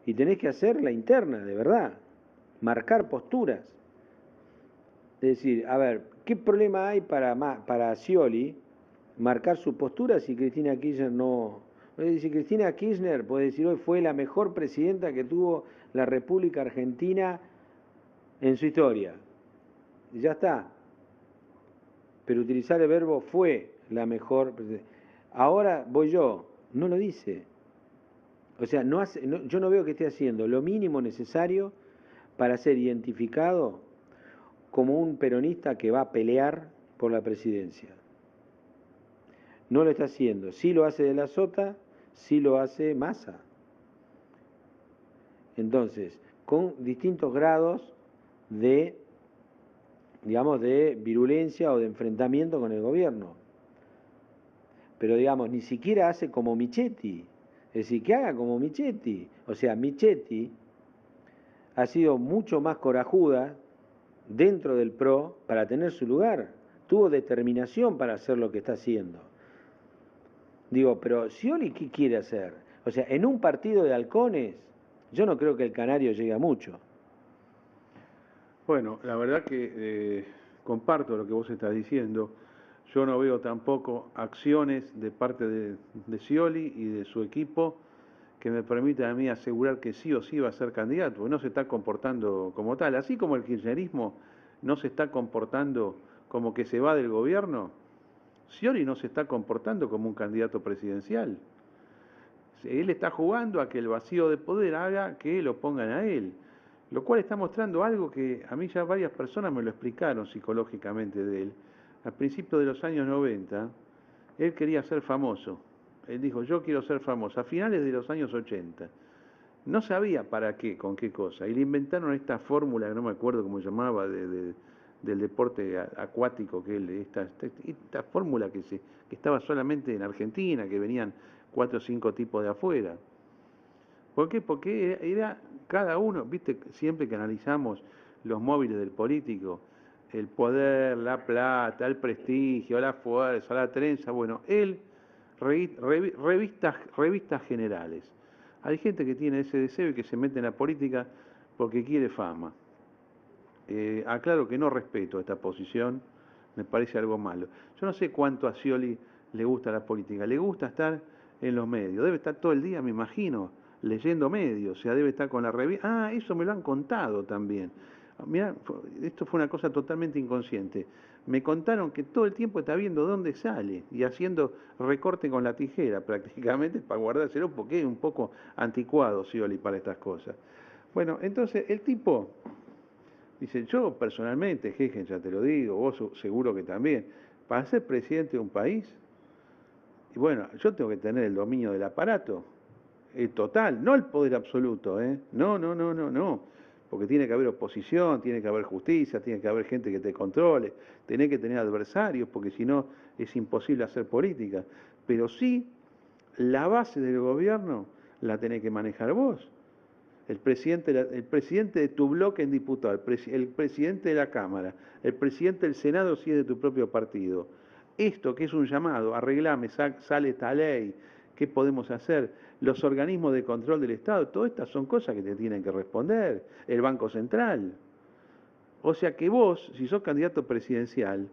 y tenés que hacer la interna, de verdad, marcar posturas. Es decir, a ver, ¿qué problema hay para Scioli marcar su postura si Cristina Kirchner no... Si Cristina Kirchner, puede decir hoy, fue la mejor presidenta que tuvo la República Argentina en su historia. Y ya está. Pero utilizar el verbo fue la mejor presidenta. Ahora voy yo, no lo dice. O sea, yo no veo que esté haciendo lo mínimo necesario para ser identificado como un peronista que va a pelear por la presidencia. No lo está haciendo. Sí lo hace De la Sota, sí lo hace Massa. Entonces, con distintos grados de, digamos, de virulencia o de enfrentamiento con el gobierno. Pero, digamos, ni siquiera hace como Michetti. Es decir, que haga como Michetti. O sea, Michetti ha sido mucho más corajuda dentro del PRO para tener su lugar. Tuvo determinación para hacer lo que está haciendo. Digo, pero Scioli, ¿qué quiere hacer? O sea, en un partido de halcones, yo no creo que el canario llegue a mucho. Bueno, la verdad que comparto lo que vos estás diciendo. Yo no veo tampoco acciones de parte de Scioli y de su equipo que me permitan a mí asegurar que sí o sí va a ser candidato, porque no se está comportando como tal. Así como el kirchnerismo no se está comportando como que se va del gobierno, Scioli no se está comportando como un candidato presidencial. Él está jugando a que el vacío de poder haga que lo pongan a él, lo cual está mostrando algo que a mí ya varias personas me lo explicaron psicológicamente de él. Al principio de los años 90, él quería ser famoso. Él dijo, yo quiero ser famoso. A finales de los años 80. No sabía para qué, con qué cosa. Y le inventaron esta fórmula, que no me acuerdo cómo se llamaba, del deporte acuático, que él, esta fórmula que estaba solamente en Argentina, que venían 4 o 5 tipos de afuera. ¿Por qué? Porque era cada uno, viste, siempre que analizamos los móviles del político, el poder, la plata, el prestigio, la fuerza, la trenza, bueno, él, revistas generales. Hay gente que tiene ese deseo y que se mete en la política porque quiere fama. Aclaro que no respeto esta posición, me parece algo malo. Yo no sé cuánto a Scioli le gusta la política, le gusta estar en los medios, debe estar todo el día, me imagino, leyendo medios, o sea, debe estar con la revista. Ah, eso me lo han contado también. Mirá, esto fue una cosa totalmente inconsciente. Me contaron que todo el tiempo está viendo dónde sale y haciendo recorte con la tijera prácticamente para guardárselo porque es un poco anticuado Scioli para estas cosas. Bueno, entonces el tipo dice, yo personalmente, jeje, ya te lo digo, vos seguro que también, para ser presidente de un país, y bueno, yo tengo que tener el dominio del aparato, total, no el poder absoluto, no, no, no, no, no, porque tiene que haber oposición, tiene que haber justicia, tiene que haber gente que te controle, tenés que tener adversarios, porque si no es imposible hacer política, pero sí, la base del gobierno la tenés que manejar vos. El presidente de tu bloque en diputado, el presidente de la Cámara, el presidente del Senado si es de tu propio partido. Esto que es un llamado, arreglame, sale esta ley, ¿qué podemos hacer? Los organismos de control del Estado, todas estas son cosas que te tienen que responder. El Banco Central. O sea que vos, si sos candidato presidencial,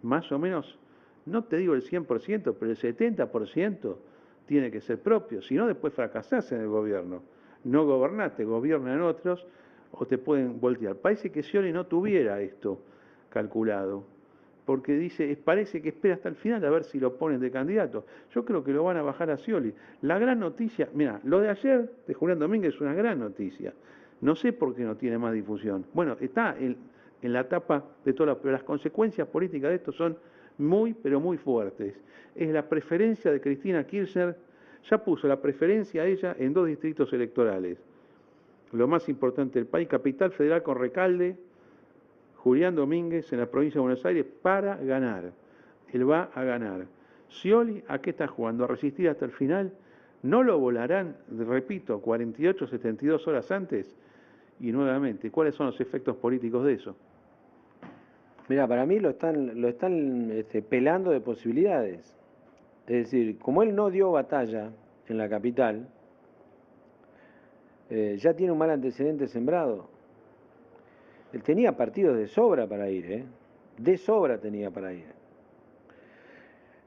más o menos, no te digo el 100%, pero el 70% tiene que ser propio, si no después fracasás en el gobierno. No gobernaste, gobiernan otros o te pueden voltear. Parece que Scioli no tuviera esto calculado, porque dice, parece que espera hasta el final a ver si lo ponen de candidato. Yo creo que lo van a bajar a Scioli. La gran noticia, mira, lo de ayer de Julián Domínguez es una gran noticia. No sé por qué no tiene más difusión. Bueno, está en la etapa de todas pero las consecuencias políticas de esto son muy, pero muy fuertes. Es la preferencia de Cristina Kirchner, ya puso la preferencia a ella en 2 distritos electorales. Lo más importante del país, Capital Federal con Recalde, Julián Domínguez en la provincia de Buenos Aires para ganar. Él va a ganar. Scioli, ¿a qué está jugando? ¿A resistir hasta el final? No lo volarán, repito, 48, 72 horas antes. Y nuevamente, ¿cuáles son los efectos políticos de eso? Mira, para mí lo están pelando de posibilidades. Es decir, como él no dio batalla en la capital, ya tiene un mal antecedente sembrado. Él tenía partidos de sobra para ir, de sobra tenía para ir.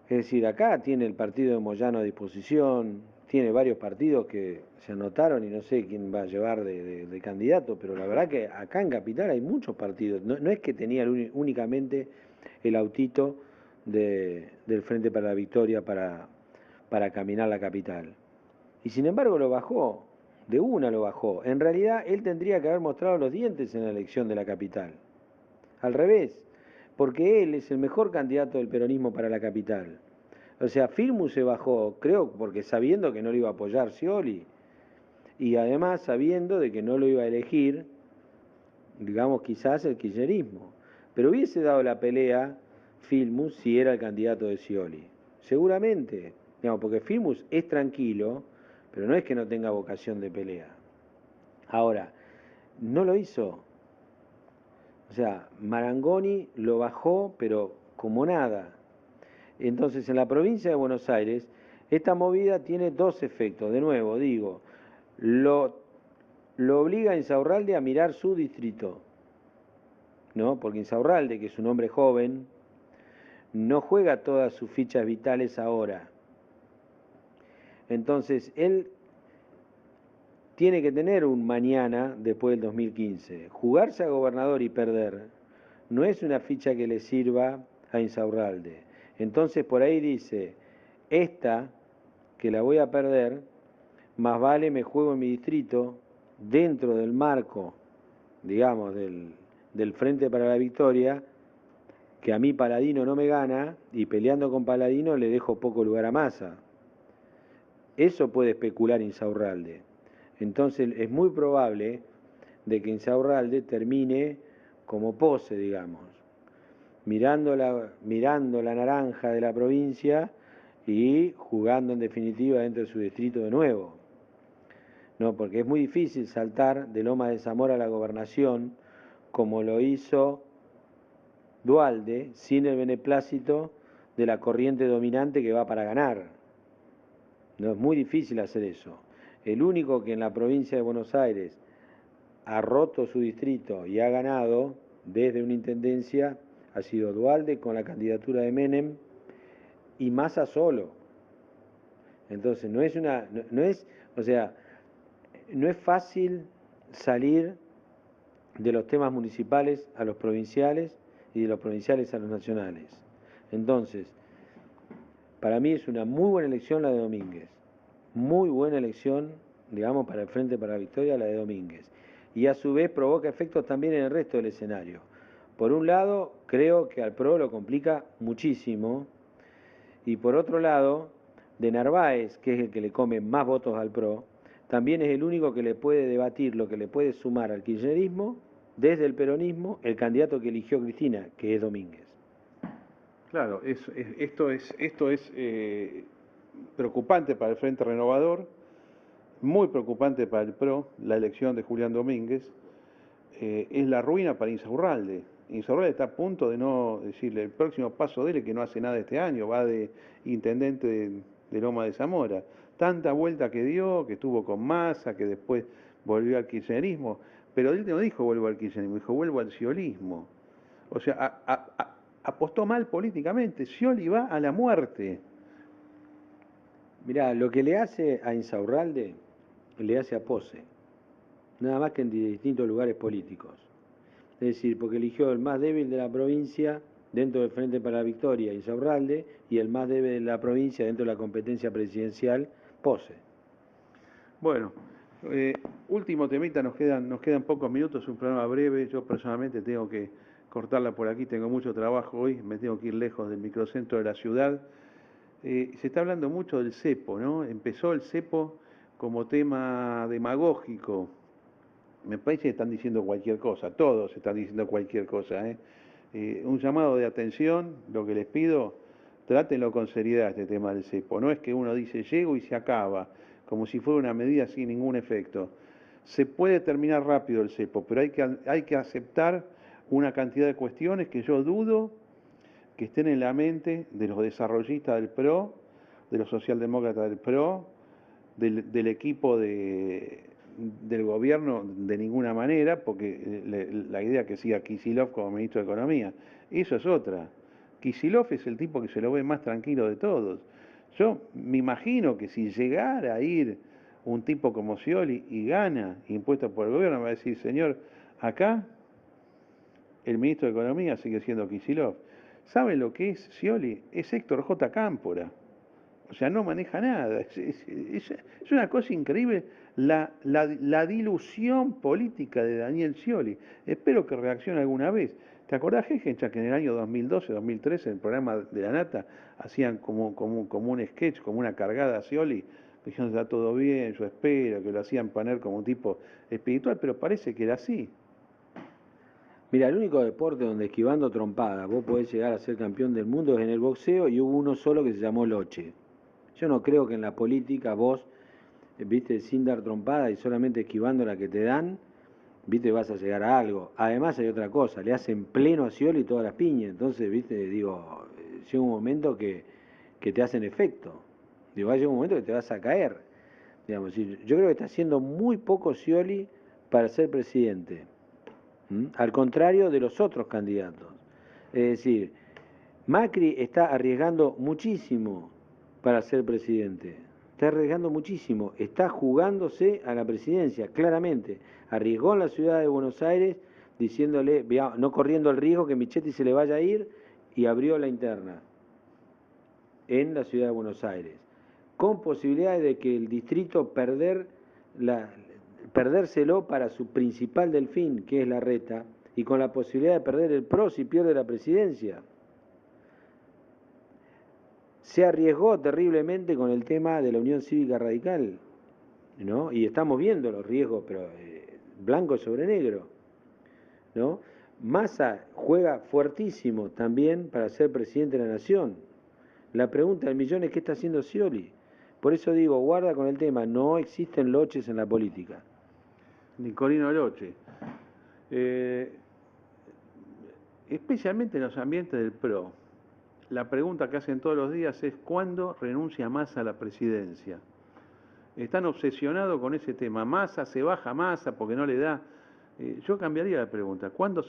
Es decir, acá tiene el partido de Moyano a disposición, tiene varios partidos que se anotaron y no sé quién va a llevar de candidato, pero la verdad que acá en Capital hay muchos partidos. No es que tenía únicamente el autito del Frente para la Victoria para caminar la capital. Y sin embargo lo bajó, de una lo bajó. En realidad él tendría que haber mostrado los dientes en la elección de la capital. al revés, porque él es el mejor candidato del peronismo para la capital. O sea, Filmus se bajó, creo, porque sabiendo que no lo iba a apoyar Scioli, y además sabiendo de que no lo iba a elegir, digamos, quizás el kirchnerismo. Pero hubiese dado la pelea Filmus si era el candidato de Scioli. Seguramente, digamos, porque Filmus es tranquilo, pero no es que no tenga vocación de pelea. Ahora, no lo hizo. O sea, Marangoni lo bajó, pero como nada. Entonces, en la provincia de Buenos Aires, esta movida tiene dos efectos. De nuevo, digo, lo obliga a Insaurralde a mirar su distrito, ¿no? Porque Insaurralde, que es un hombre joven, no juega todas sus fichas vitales ahora. Entonces, él tiene que tener un mañana después del 2015. Jugarse a gobernador y perder no es una ficha que le sirva a Insaurralde. Entonces, por ahí dice, esta que la voy a perder, más vale me juego en mi distrito, dentro del marco, digamos, del Frente para la Victoria, que a mí Paladino no me gana, y peleando con Paladino le dejo poco lugar a Massa. Eso puede especular Insaurralde. Entonces es muy probable de que Insaurralde termine como Pose, digamos, mirando la naranja de la provincia y jugando en definitiva dentro de su distrito de nuevo. No, porque es muy difícil saltar de Lomas de Zamora a la gobernación como lo hizo Duhalde, sin el beneplácito de la corriente dominante que va para ganar. No, es muy difícil hacer eso. El único que en la provincia de Buenos Aires ha roto su distrito y ha ganado desde una intendencia ha sido Duhalde con la candidatura de Menem y Massa solo. Entonces no es fácil salir de los temas municipales a los provinciales y de los provinciales a los nacionales. Entonces, para mí es una muy buena elección la de Domínguez. Muy buena elección, digamos, para el Frente para la Victoria, la de Domínguez. Y a su vez provoca efectos también en el resto del escenario. Por un lado, creo que al PRO lo complica muchísimo. Y por otro lado, de Narváez, que es el que le come más votos al PRO, también es el único que le puede debatir lo que le puede sumar al kirchnerismo, desde el peronismo, el candidato que eligió Cristina, que es Domínguez. Claro, esto es preocupante para el Frente Renovador, muy preocupante para el PRO, la elección de Julián Domínguez, es la ruina para Insaurralde. Insaurralde está a punto de no decirle, el próximo paso de él es que no hace nada este año, va de intendente de Loma de Zamora. Tanta vuelta que dio, que estuvo con Massa, que después volvió al kirchnerismo, pero él no dijo vuelvo al kirchnerismo, dijo vuelvo al sciolismo. O sea, apostó mal políticamente, Scioli va a la muerte. Mirá, lo que le hace a Insaurralde, le hace a Pose, nada más que en distintos lugares políticos. Es decir, porque eligió el más débil de la provincia dentro del Frente para la Victoria, Insaurralde, y el más débil de la provincia dentro de la competencia presidencial, Pose. Bueno, último temita, nos quedan pocos minutos, un programa breve. Yo personalmente tengo que cortarla por aquí, tengo mucho trabajo hoy, me tengo que ir lejos del microcentro de la ciudad. Se está hablando mucho del cepo, ¿no? Empezó el cepo como tema demagógico. Me parece que están diciendo cualquier cosa, todos están diciendo cualquier cosa, ¿eh? Un llamado de atención, lo que les pido, trátenlo con seriedad este tema del cepo. No es que uno dice llego y se acaba, como si fuera una medida sin ningún efecto. Se puede terminar rápido el cepo, pero hay que aceptar una cantidad de cuestiones que yo dudo que estén en la mente de los desarrollistas del PRO, de los socialdemócratas del PRO, del equipo del gobierno de ninguna manera, porque la idea que siga Kicillof como ministro de Economía, eso es otra. Kicillof es el tipo que se lo ve más tranquilo de todos. Yo me imagino que si llegara a ir un tipo como Scioli y gana impuestos por el gobierno, me va a decir, señor, acá el ministro de Economía sigue siendo Kicillof. ¿Saben lo que es Scioli? Es Héctor J. Cámpora. O sea, no maneja nada. Es una cosa increíble la dilución política de Daniel Scioli. Espero que reaccione alguna vez. ¿Te acordás, Hegencha, que en el año 2012, 2013, en el programa de La Nata, hacían como un sketch, como una cargada a Scioli, dijeron, está todo bien, yo espero, que lo hacían poner como un tipo espiritual, pero parece que era así. Mira, el único deporte donde esquivando trompadas vos podés llegar a ser campeón del mundo es en el boxeo, y hubo uno solo que se llamó Loche. Yo no creo que en la política vos, viste, sin dar trompada y solamente esquivando la que te dan, viste, vas a llegar a algo. Además hay otra cosa, le hacen pleno a Scioli todas las piñas, entonces, viste, digo, llega un momento que te hacen efecto. Digo, va a llegar un momento que te vas a caer. Digamos, yo creo que está haciendo muy poco Scioli para ser presidente. Al contrario de los otros candidatos. Es decir, Macri está arriesgando muchísimo para ser presidente. Está arriesgando muchísimo. Está jugándose a la presidencia, claramente. Arriesgó en la ciudad de Buenos Aires diciéndole, no corriendo el riesgo que Michetti se le vaya a ir, y abrió la interna en la ciudad de Buenos Aires, con posibilidades de que el distrito perdérselo para su principal delfín, que es Larreta, y con la posibilidad de perder el PRO si pierde la presidencia. Se arriesgó terriblemente con el tema de la Unión Cívica Radical, ¿no? Y estamos viendo los riesgos, pero blanco sobre negro, ¿no? Massa juega fuertísimo también para ser presidente de la Nación. La pregunta del millón es ¿qué está haciendo Scioli? Por eso digo, guarda con el tema, no existen loches en la política. Nicolino Loche. Especialmente en los ambientes del PRO, la pregunta que hacen todos los días es ¿cuándo renuncia Massa a la presidencia? Están obsesionados con ese tema. Massa, se baja Massa porque no le da. Yo cambiaría la pregunta. ¿Cuándo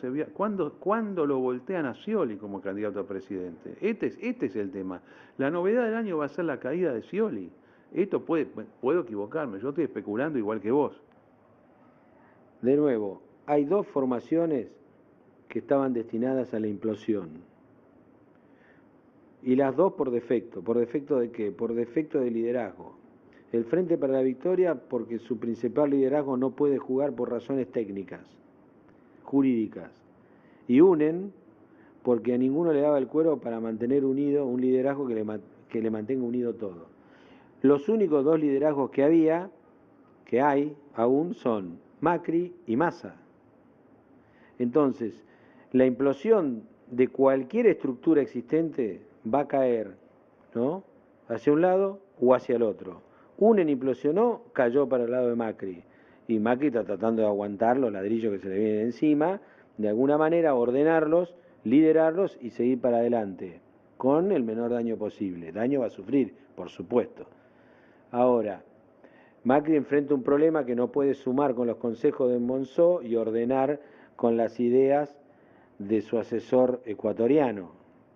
lo voltean a Scioli como candidato a presidente? Este es el tema. La novedad del año va a ser la caída de Scioli. Esto puedo equivocarme, yo estoy especulando igual que vos. De nuevo, hay dos formaciones que estaban destinadas a la implosión. Y las dos por defecto. ¿Por defecto de qué? Por defecto de liderazgo. El Frente para la Victoria porque su principal liderazgo no puede jugar por razones técnicas, jurídicas. Y UNEN porque a ninguno le daba el cuero para mantener unido un liderazgo que le mantenga unido todo. Los únicos dos liderazgos que hay aún, son Macri y Massa. Entonces, la implosión de cualquier estructura existente va a caer, ¿no?, hacia un lado o hacia el otro. UNEN implosionó, cayó para el lado de Macri. Y Macri está tratando de aguantar los ladrillos que se le vienen encima, de alguna manera ordenarlos, liderarlos y seguir para adelante, con el menor daño posible. Daño va a sufrir, por supuesto. Ahora, Macri enfrenta un problema que no puede sumar con los consejos de Monzó y ordenar con las ideas de su asesor ecuatoriano,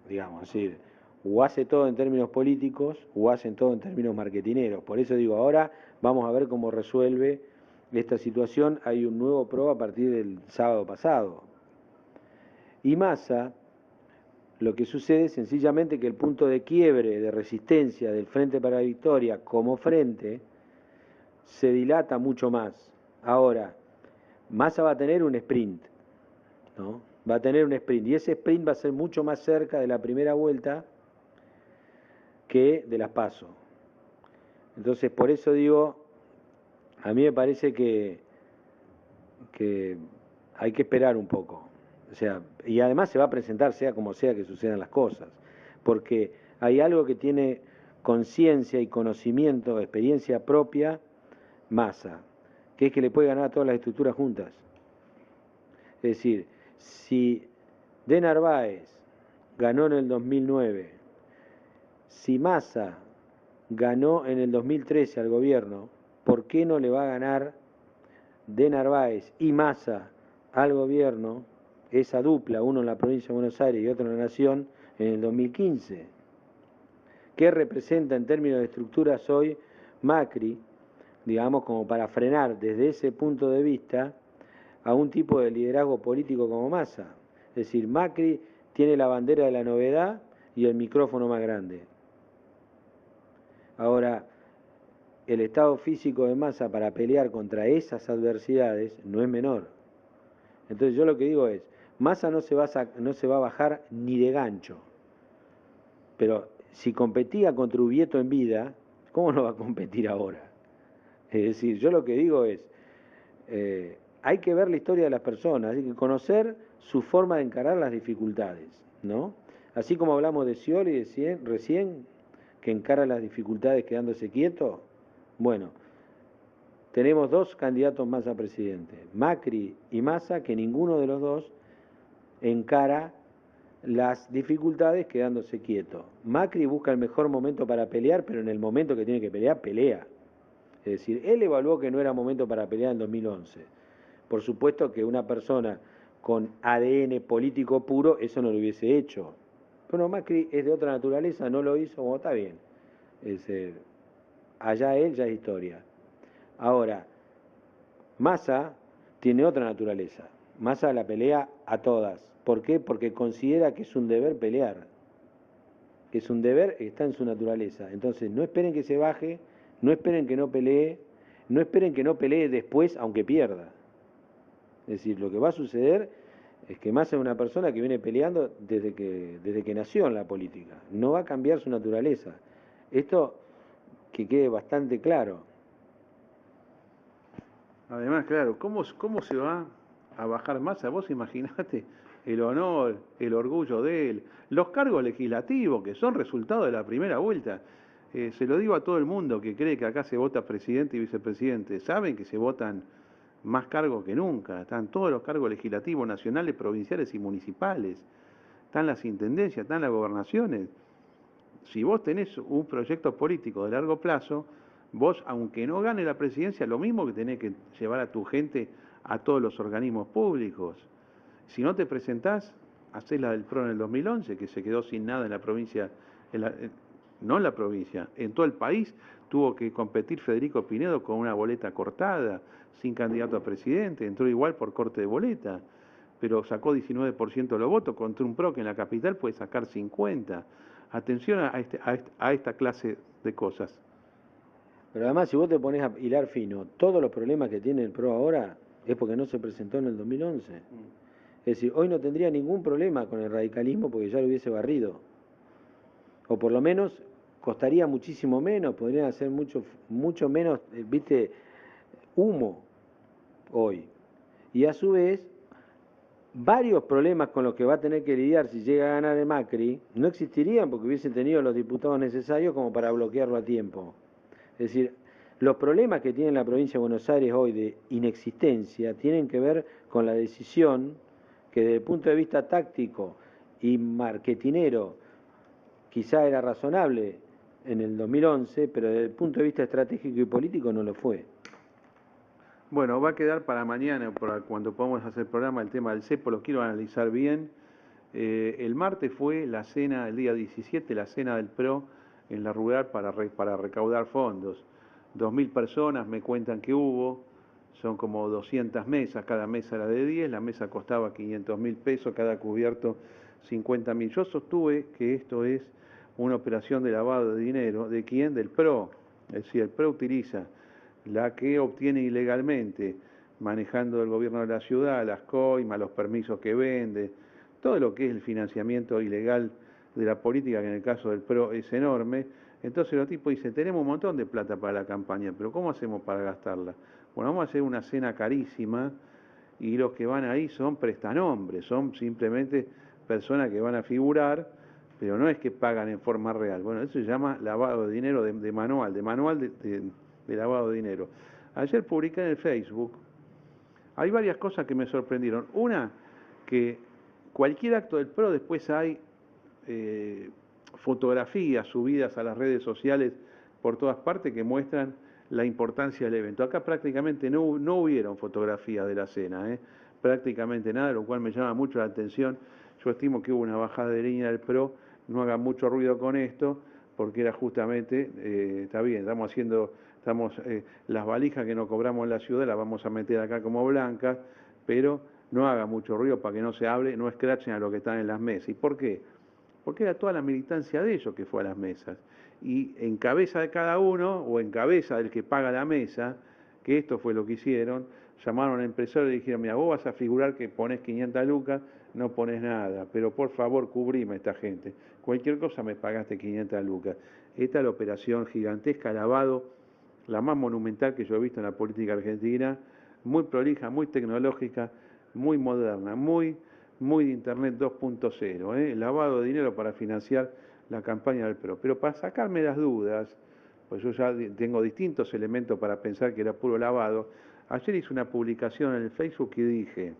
digamos, es decir, o hace todo en términos políticos o hacen todo en términos marketineros. Por eso digo, ahora vamos a ver cómo resuelve esta situación. Hay un nuevo PRO a partir del sábado pasado. Y Massa, lo que sucede es sencillamente que el punto de quiebre de resistencia del Frente para la Victoria como frente se dilata mucho más. Ahora, Massa va a tener un sprint, ¿no? Va a tener un sprint, y ese sprint va a ser mucho más cerca de la primera vuelta que de las PASO. Entonces, por eso digo, a mí me parece que hay que esperar un poco. O sea, y además se va a presentar sea como sea que sucedan las cosas, porque hay algo que tiene conciencia y conocimiento, experiencia propia, Massa, que es que le puede ganar a todas las estructuras juntas. Es decir, si De Narváez ganó en el 2009, si Massa ganó en el 2013 al gobierno, ¿por qué no le va a ganar De Narváez y Massa al gobierno, esa dupla, uno en la provincia de Buenos Aires y otro en la Nación, en el 2015? ¿Qué representa en términos de estructuras hoy Macri, digamos, como para frenar desde ese punto de vista a un tipo de liderazgo político como Massa? Es decir, Macri tiene la bandera de la novedad y el micrófono más grande. Ahora, el estado físico de Massa para pelear contra esas adversidades no es menor. Entonces yo lo que digo es, Massa no se va a bajar ni de gancho. Pero si competía contra Ubieto en vida, ¿cómo no va a competir ahora? Es decir, yo lo que digo es, hay que ver la historia de las personas, hay que conocer su forma de encarar las dificultades, ¿no? Así como hablamos de Scioli recién, que encara las dificultades quedándose quieto, bueno, tenemos dos candidatos más a presidente, Macri y Massa, que ninguno de los dos encara las dificultades quedándose quieto. Macri busca el mejor momento para pelear, pero en el momento que tiene que pelear, pelea. Es decir, él evaluó que no era momento para pelear en 2011. Por supuesto que una persona con ADN político puro eso no lo hubiese hecho. Pero Macri es de otra naturaleza, no lo hizo, bueno, está bien. Allá él ya es historia. Ahora, Massa tiene otra naturaleza. Massa la pelea a todas. ¿Por qué? Porque considera que es un deber pelear. Que es un deber, está en su naturaleza. Entonces, no esperen que se baje, no esperen que no pelee, no esperen que no pelee después, aunque pierda. Es decir, lo que va a suceder es que Massa es una persona que viene peleando desde que nació en la política. No va a cambiar su naturaleza. Esto que quede bastante claro. Además, claro, ¿cómo se va a bajar Massa? Vos imaginate el honor, el orgullo de él, los cargos legislativos que son resultado de la primera vuelta. Se lo digo a todo el mundo que cree que acá se vota presidente y vicepresidente. Saben que se votan más cargos que nunca. Están todos los cargos legislativos, nacionales, provinciales y municipales. Están las intendencias, están las gobernaciones. Si vos tenés un proyecto político de largo plazo, vos, aunque no gane la presidencia, lo mismo que tenés que llevar a tu gente a todos los organismos públicos. Si no te presentás, hacés la del PRO en el 2011, que se quedó sin nada en la provincia, no en la provincia, en todo el país tuvo que competir Federico Pinedo con una boleta cortada, sin candidato a presidente, entró igual por corte de boleta, pero sacó 19% de los votos contra un PRO que en la capital puede sacar 50%. Atención a esta clase de cosas. Pero además, si vos te pones a hilar fino, todos los problemas que tiene el PRO ahora es porque no se presentó en el 2011. Es decir, hoy no tendría ningún problema con el radicalismo porque ya lo hubiese barrido. O por lo menos costaría muchísimo menos, podrían hacer mucho menos, viste, humo hoy. Y a su vez, varios problemas con los que va a tener que lidiar si llega a ganar el Macri no existirían porque hubiesen tenido los diputados necesarios como para bloquearlo a tiempo. Es decir, los problemas que tiene la provincia de Buenos Aires hoy de inexistencia tienen que ver con la decisión que desde el punto de vista táctico y marketinero quizá era razonable en el 2011, pero desde el punto de vista estratégico y político no lo fue. Bueno, va a quedar para mañana, para cuando podamos hacer el programa, el tema del cepo, lo quiero analizar bien. El martes fue la cena, el día 17, la cena del PRO en la rural para recaudar fondos. 2.000 personas me cuentan que hubo, son como 200 mesas, cada mesa era de 10, la mesa costaba 500.000 pesos, cada cubierto 50.000. Yo sostuve que esto es una operación de lavado de dinero. ¿De quién? Del PRO. Es decir, el PRO utiliza la que obtiene ilegalmente, manejando el gobierno de la ciudad, las coimas, los permisos que vende, todo lo que es el financiamiento ilegal de la política, que en el caso del PRO es enorme. Entonces los tipos dicen, tenemos un montón de plata para la campaña, pero ¿cómo hacemos para gastarla? Bueno, vamos a hacer una cena carísima y los que van ahí son prestanombres, son simplemente personas que van a figurar, pero no es que pagan en forma real. Bueno, eso se llama lavado de dinero de manual de lavado de dinero. Ayer publiqué en el Facebook, hay varias cosas que me sorprendieron. Una, que cualquier acto del PRO después hay fotografías subidas a las redes sociales por todas partes que muestran la importancia del evento. Acá prácticamente no hubieron fotografías de la cena, prácticamente nada, lo cual me llama mucho la atención. Yo estimo que hubo una bajada de línea del PRO, no hagan mucho ruido con esto, porque era justamente, está bien, las valijas que nos cobramos en la ciudad las vamos a meter acá como blancas, pero no haga mucho ruido para que no se hable, no escrachen a los que están en las mesas. ¿Y por qué? Porque era toda la militancia de ellos que fue a las mesas. Y en cabeza de cada uno, o en cabeza del que paga la mesa, que esto fue lo que hicieron, llamaron al empresario y dijeron, mira, vos vas a figurar que pones 500 lucas, no pones nada, pero por favor cubrime a esta gente. Cualquier cosa me pagaste 500 lucas. Esta es la operación gigantesca lavado, la más monumental que yo he visto en la política argentina, muy prolija, muy tecnológica, muy moderna, muy de Internet 2.0, lavado de dinero para financiar la campaña del PRO. Pero para sacarme las dudas, pues yo ya tengo distintos elementos para pensar que era puro lavado, ayer hice una publicación en el Facebook y dije,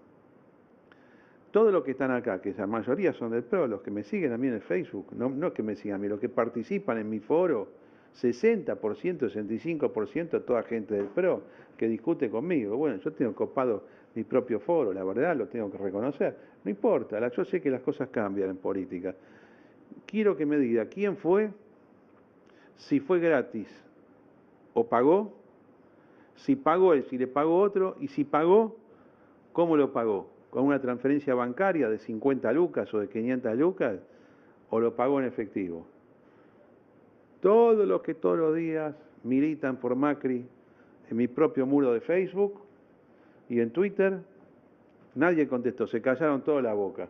todos los que están acá, que la mayoría son del PRO, los que me siguen a mí en el Facebook, no que me sigan a mí, los que participan en mi foro, 60%, 65% toda gente del PRO que discute conmigo. Bueno, yo tengo copado mi propio foro, la verdad, lo tengo que reconocer. No importa, yo sé que las cosas cambian en política. Quiero que me diga quién fue, si fue gratis o pagó, si pagó él, si le pagó otro, y si pagó, ¿cómo lo pagó? ¿Con una transferencia bancaria de 50 lucas o de 500 lucas? ¿O lo pagó en efectivo? Todos los que todos los días militan por Macri en mi propio muro de Facebook y en Twitter, nadie contestó, se callaron toda la boca,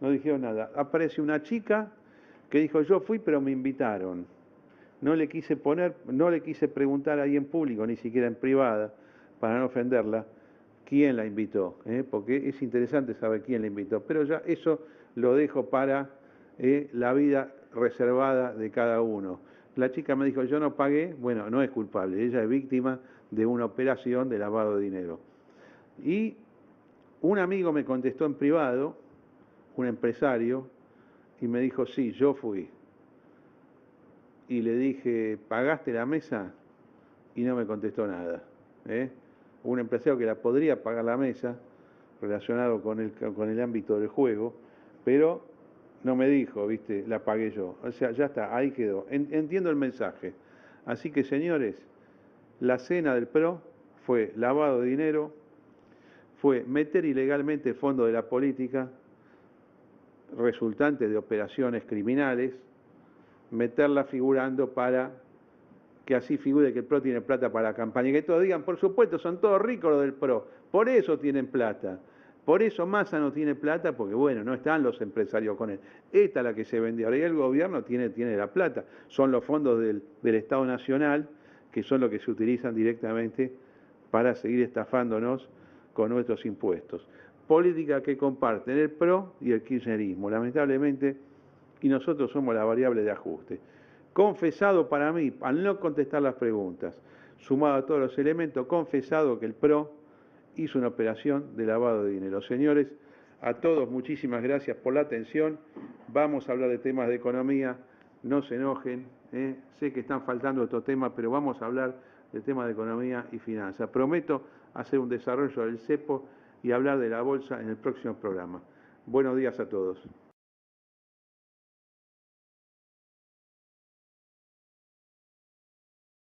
no dijeron nada. Aparece una chica que dijo, yo fui pero me invitaron. No le quise preguntar ahí en público, ni siquiera en privada, para no ofenderla, quién la invitó, porque es interesante saber quién la invitó, pero ya eso lo dejo para la vida reservada de cada uno. La chica me dijo, yo no pagué, bueno, no es culpable, ella es víctima de una operación de lavado de dinero. Y un amigo me contestó en privado, un empresario, y me dijo, sí, yo fui. Y le dije, ¿pagaste la mesa? Y no me contestó nada. Un empresario que la podría pagar la mesa, relacionado con el ámbito del juego, pero no me dijo, ¿viste? La pagué yo. O sea, ya está, ahí quedó. Entiendo el mensaje. Así que, señores, la cena del PRO fue lavado de dinero, fue meter ilegalmente fondos de la política, resultantes de operaciones criminales, meterla figurando para que así figure que el PRO tiene plata para la campaña. Y que todos digan, por supuesto, son todos ricos los del PRO, por eso tienen plata. Por eso Massa no tiene plata, porque bueno, no están los empresarios con él. Esta es la que se vendió. Ahora el gobierno tiene la plata. Son los fondos del Estado Nacional, que son los que se utilizan directamente para seguir estafándonos con nuestros impuestos. Política que comparten el PRO y el kirchnerismo, lamentablemente, y nosotros somos la variable de ajuste. Confesado para mí, al no contestar las preguntas, sumado a todos los elementos, confesado que el PRO hizo una operación de lavado de dinero. Señores, a todos muchísimas gracias por la atención. Vamos a hablar de temas de economía, no se enojen, sé que están faltando estos temas, pero vamos a hablar de temas de economía y finanzas. Prometo hacer un desarrollo del cepo y hablar de la bolsa en el próximo programa. Buenos días a todos.